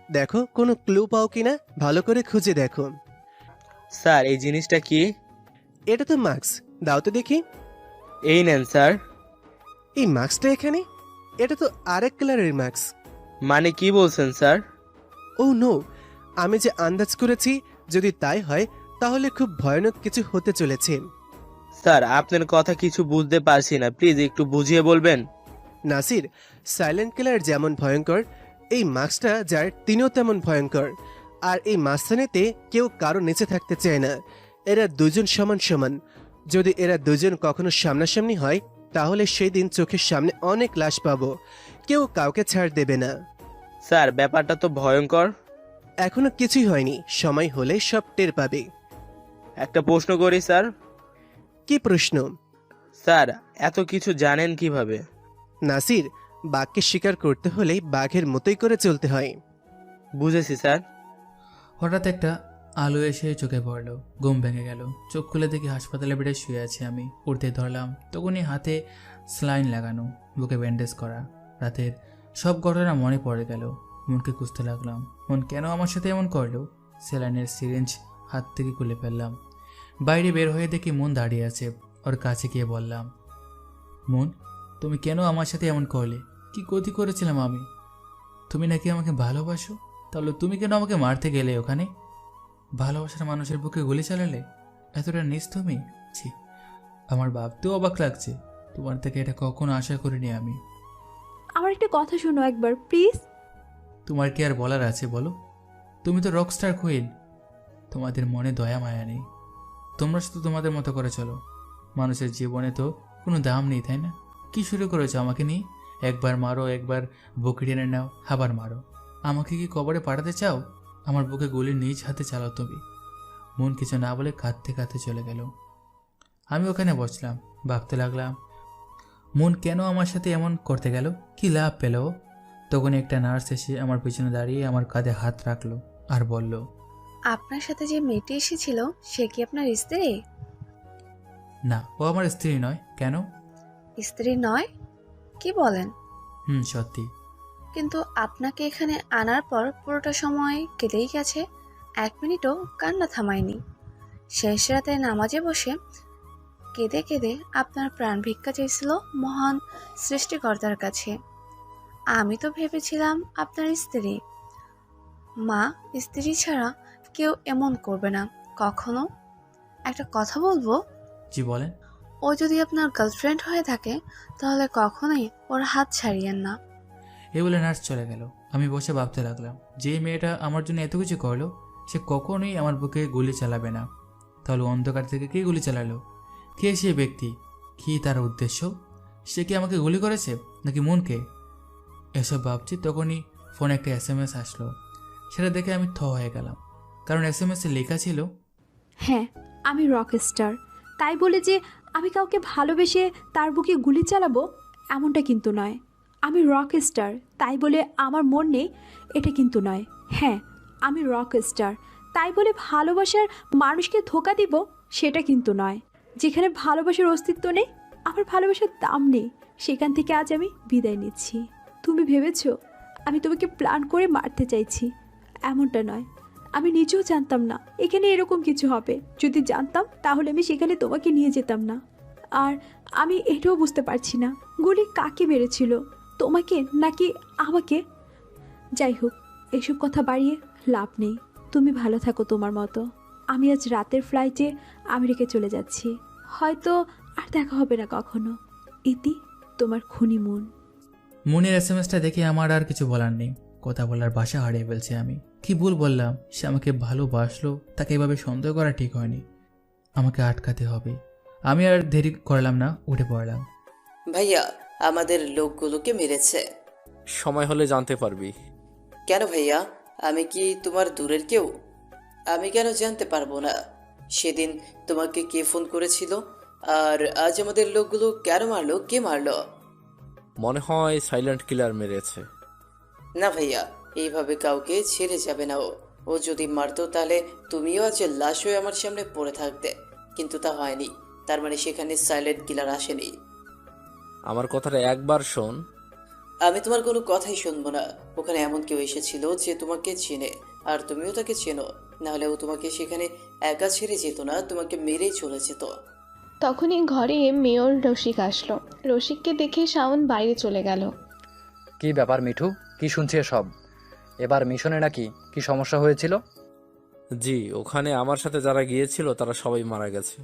দেখো কোনো ক্লু পাও কিনা, ভালো করে খুঁজে দেখো। স্যার, এই জিনিসটা কি? এটা তো মাস্ক, দাও তো দেখি। এই নেন স্যার। এই মাস্কটা এখানে? এটা তো আরেক কালারের মাস্ক। মানে কি বলছেন স্যার? ও নো, আমি যে আন্দাজ করেছি যদি তাই হয় তাহলে খুব ভয়ানক কিছু হতে চলেছে। স্যার, আপনার কথা কিছু বুঝতে পারছি না, প্লিজ একটু বুঝিয়ে বলবেন। নাসির, সাইলেন্ট কিলার যেমন ভয়ঙ্কর, এই মাস্কটা যার তিনিও তেমন ভয়ঙ্কর। আর এই মাঝখানেতে কেউ কারো নিচে থাকতে চায় না। এরা দুজন সমান সমান। যদি এরা দুজন কখনো সামনাসামনি হয় তাহলে সেই দিন চোখের সামনে অনেক লাশ পাবো, কেউ কাউকে ছাড় দেবে না। স্যার, ব্যাপারটা তো ভয়ঙ্কর। এখনো কিছুই হয়নি, সময় হলে সব টের পাবে। একটা প্রশ্ন করি স্যার। কি প্রশ্ন? স্যার, এত কিছু জানেন কিভাবে? নাসির, বাঘকে শিকার করতে হলে বাঘের মতোই করে চলতে হয়। বুঝেছি স্যার। হঠাৎ একটা আলো এসে চোখে পড়লো। ঘুম ভেঙে গেল। চোখ খুলে দেখি হাসপাতালে বেডে শুয়ে আছি আমি। উঠতে ধরলাম, তখনই হাতে স্লাইন লাগানো, বুকে ব্যান্ডেজ করা। রাতের সব ঘটনা মনে পড়ে গেল। মনকে খুঁজতে লাগলাম, মন কেন আমার সাথে এমন করলো। স্যালাইনের সিরিঞ্জ হাত থেকে খুলে ফেললাম। বাইরে বের হয়ে দেখি মন দাঁড়িয়ে আছে। ওর কাছে গিয়ে বললাম, মন, তুমি কেন আমার সাথে এমন করলে? কি ক্ষতি করেছিলাম আমি? তুমি নাকি আমাকে ভালোবাসো, তাহলে তুমি কেন আমাকে মারতে গেলে ওখানে? ভালোবাসার মানুষের বুকে গুলি চালালে? এতটা নিস তুমি? ছি, আমার ভাবতেও অবাক লাগছে। তোমার থেকে এটা কখনো আশা করিনি আমি। আমার একটা কথা শোনো একবার প্লিজ। তোমার কি আর বলার আছে বলো? তুমি তো রকস্টার কুইন। তোমাদের মনে দয়া মায়া নেই। তোমরা শুধু তোমাদের মতো করে চলো। মানুষের জীবনে তো কোনো দাম নেই, তাই না? কি শুরু করেছো আমাকে নিয়ে? একবার মারো, একবার বুকে টেনে নাও, আবার মারো। আমাকে কি কবরে পাঠাতে চাও? আমার বুকে গুলি নিজ হাতে চালাও তুমি। মন কিছু না বলে কাঁদতে কাঁদতে চলে গেল। আমি ওখানে বসলাম, ভাবতে লাগলাম মন কেন আমার সাথে এমন করতে গেল, কি লাভ পেল? তখন একটা নার্স এসে আমার পিছনে দাঁড়িয়ে আমার কাঁধে হাত রাখলো আর বলল, আপনার সাথে যে মেয়েটি এসেছিল সে কি আপনার স্ত্রী? না, ও আমার স্ত্রী নয়। কেন? স্ত্রী নয়? কি বলেন? সত্যি। কিন্তু আপনাকে এখানে আনার পর পুরোটা সময় কেঁদেই গেছে, 1 মিনিটও কান্না থামায়নি। শেষ রাতে নামাজে বসে কেঁদে কেঁদে আপনার প্রাণ ভিক্ষা চাইছিল মহান সৃষ্টিকর্তার কাছে। আমি তো ভেবেছিলাম আপনার স্ত্রী। মা, স্ত্রী ছাড়া কেউ এমন করবে না কখনো। একটা কথা বলবো? জি বলেন। ও যদি আপনার গার্লফ্রেন্ড হয়ে থাকে তাহলে কখনোই ওর হাত ছাড়িয়েন না। এই বলে নার্স চলে গেল। আমি বসে ভাবতে লাগলাম, যে মেয়েটা আমার জন্য এত কিছু করলো সে কখনোই আমার বুকে গুলি চালাবে না। তাহলে অন্ধকার থেকে কে গুলি চালালো? কে সে ব্যক্তি? কি তার উদ্দেশ্য? সে কি আমাকে গুলি করেছে নাকি মনকে? এসব ভাবছি তখনই ফোনে একটা SMS আসলো। সেটা দেখে আমি থ হয়ে গেলাম, কারণ SMS-এ লেখা ছিল, হ্যাঁ আমি রক স্টার, তাই বলে যে আমি কাউকে ভালোবেসে তার বুকে গুলি চালাবো এমনটা কিন্তু নয়। আমি রক স্টার, তাই বলে আমার মন নেই এটা কিন্তু নয়। হ্যাঁ আমি রক স্টার, তাই বলে ভালোবাসার মানুষকে ধোঁকা দিব সেটা কিন্তু নয়। যেখানে ভালোবাসার অস্তিত্ব নেই, আমার ভালোবাসার দাম নেই, সেখান থেকে আজ আমি বিদায় নিচ্ছি। তুমি ভেবেছো আমি তোমাকে প্ল্যান করে মারতে চাইছি? এমনটা নয়। আমি নিজেও জানতাম না এখানে এরকম কিছু হবে। যদি জানতাম তাহলে আমি সেখানে তোমাকে নিয়ে যেতাম না। আর আমি এটাও বুঝতে পারছি না গুলি কাকে মেরেছিল, তোমাকে নাকি আমাকে। যাই হোক, এসব কথা বাড়িয়ে লাভ নেই। তুমি ভালো থাকো তোমার মতো। আমি আজ রাতের ফ্লাইটে আমেরিকা চলে যাচ্ছি, হয়তো আর দেখা হবে না কখনো। ইতি, তোমার খুনি মন। মুনের SMS-টা দেখে আমার আর কিছু বলার নেই। কথা বলার ভাষা হারিয়ে ফেলছি আমি। কি ভুল বললাম? সে আমাকে ভালোবাসলো, তাকে এভাবে সন্দেহ করা ঠিক হয়নি। আমাকে আটকাতে হবে। আমি আর দেরি করলাম না, উঠে পড়লাম। ভাইয়া, আমাদের লোকগুলোকে মেরেছে। সময় হলে জানতে পারবি। কেন ভাইয়া? আমি কি তোমার দূরের কেউ? আমি কেন জানতে পারবো না? সেদিন তোমাকে কে ফোন করেছিল? আর আজ আমাদের লোকগুলো কেন মারলো? কে মারলো? মনে হয় সাইলেন্ট কিলার মেরেছে। না ভাইয়া, এইভাবে কাউকে ছেড়ে যাবে না। ও যদি মারতো তাহলে তুমিও আজ লাশ হয়ে আমার সামনে পড়ে থাকতে, কিন্তু তা হয়নি। তার মানে সেখানে সাইলেন্ট কিলার আসেনি। আমার কথাটা একবার শোন। আমি তোমার কোনো কথাই শুনবো না। ওখানে এমন কেউ এসেছিল যে তোমাকে চেনে, আর তুমিও তাকে চেনো। নাহলে ও তোমাকে সেখানে একা ছেড়ে যেত না, তোমাকে মেরেই চলে যেত। তখনই ঘরে মেয়র রসিক আসলো। রসিককে দেখে শাওন বাইরে চলে গেল। কি ব্যাপার মিঠু, কি শুনছি সব? এবার মিশনে নাকি কি সমস্যা হয়েছিল? জি, ওখানে আমার সাথে যারা গিয়েছিল তারা সবাই মারা গেছে।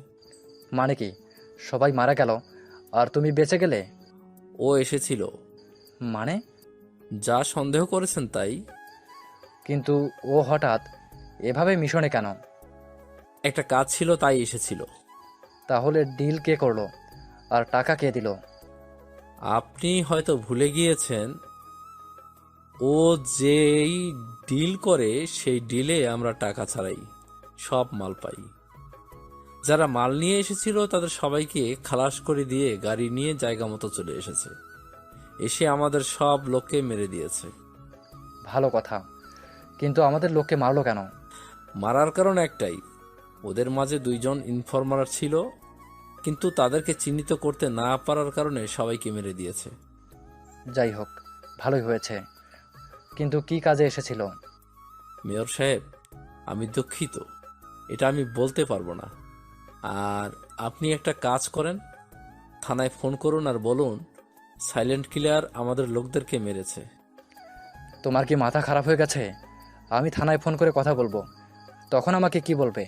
মানে কি সবাই মারা গেল আর তুমি বেঁচে গেলে? ও এসেছিল। মানে? যা সন্দেহ করেছেন তাই। কিন্তু ও হঠাৎ এভাবে মিশনে কেন? একটা কাজ ছিল তাই এসেছিল। তাহলে ডিল কে করলো আর টাকা কে দিল? আপনি হয়তো ভুলে গিয়েছেন, ও যেই ডিল করে সেই ডিলে আমরা টাকা ছাড়াই সব মাল পাই। যারা মাল নিয়ে এসেছিল তাদের সবাইকে খালাস করে দিয়ে গাড়ি নিয়ে জায়গা মতো চলে এসেছে। এসে আমাদের সব লোককে মেরে দিয়েছে। ভালো কথা, কিন্তু আমাদের লোককে মারলো কেন? মারার কারণ একটাই, ওদের মাঝে 2 জন ইনফরমার ছিল, কিন্তু তাদেরকে চিহ্নিত করতে না পারার কারণে সবাইকে মেরে দিয়েছে। যাই হোক, ভালোই হয়েছে। কিন্তু কি কাজে এসেছিল? মেয়র সাহেব, আমি দুঃখিত, এটা আমি বলতে পারবো না। আর আপনি একটা কাজ করেন, থানায় ফোন করুন আর বলুন সাইলেন্ট কিলার আমাদের লোকদেরকে মেরেছে। তোমার কি মাথা খারাপ হয়ে গেছে? আমি থানায় ফোন করে কথা বলবো, তখন আমাকে কি বলবে?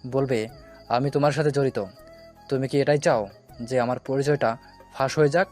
বলবে আমি তোমার সাথে জড়িত। তুমি কি এটাই চাও যে আমার পরিচয়টা ফাঁস হয়ে যাক?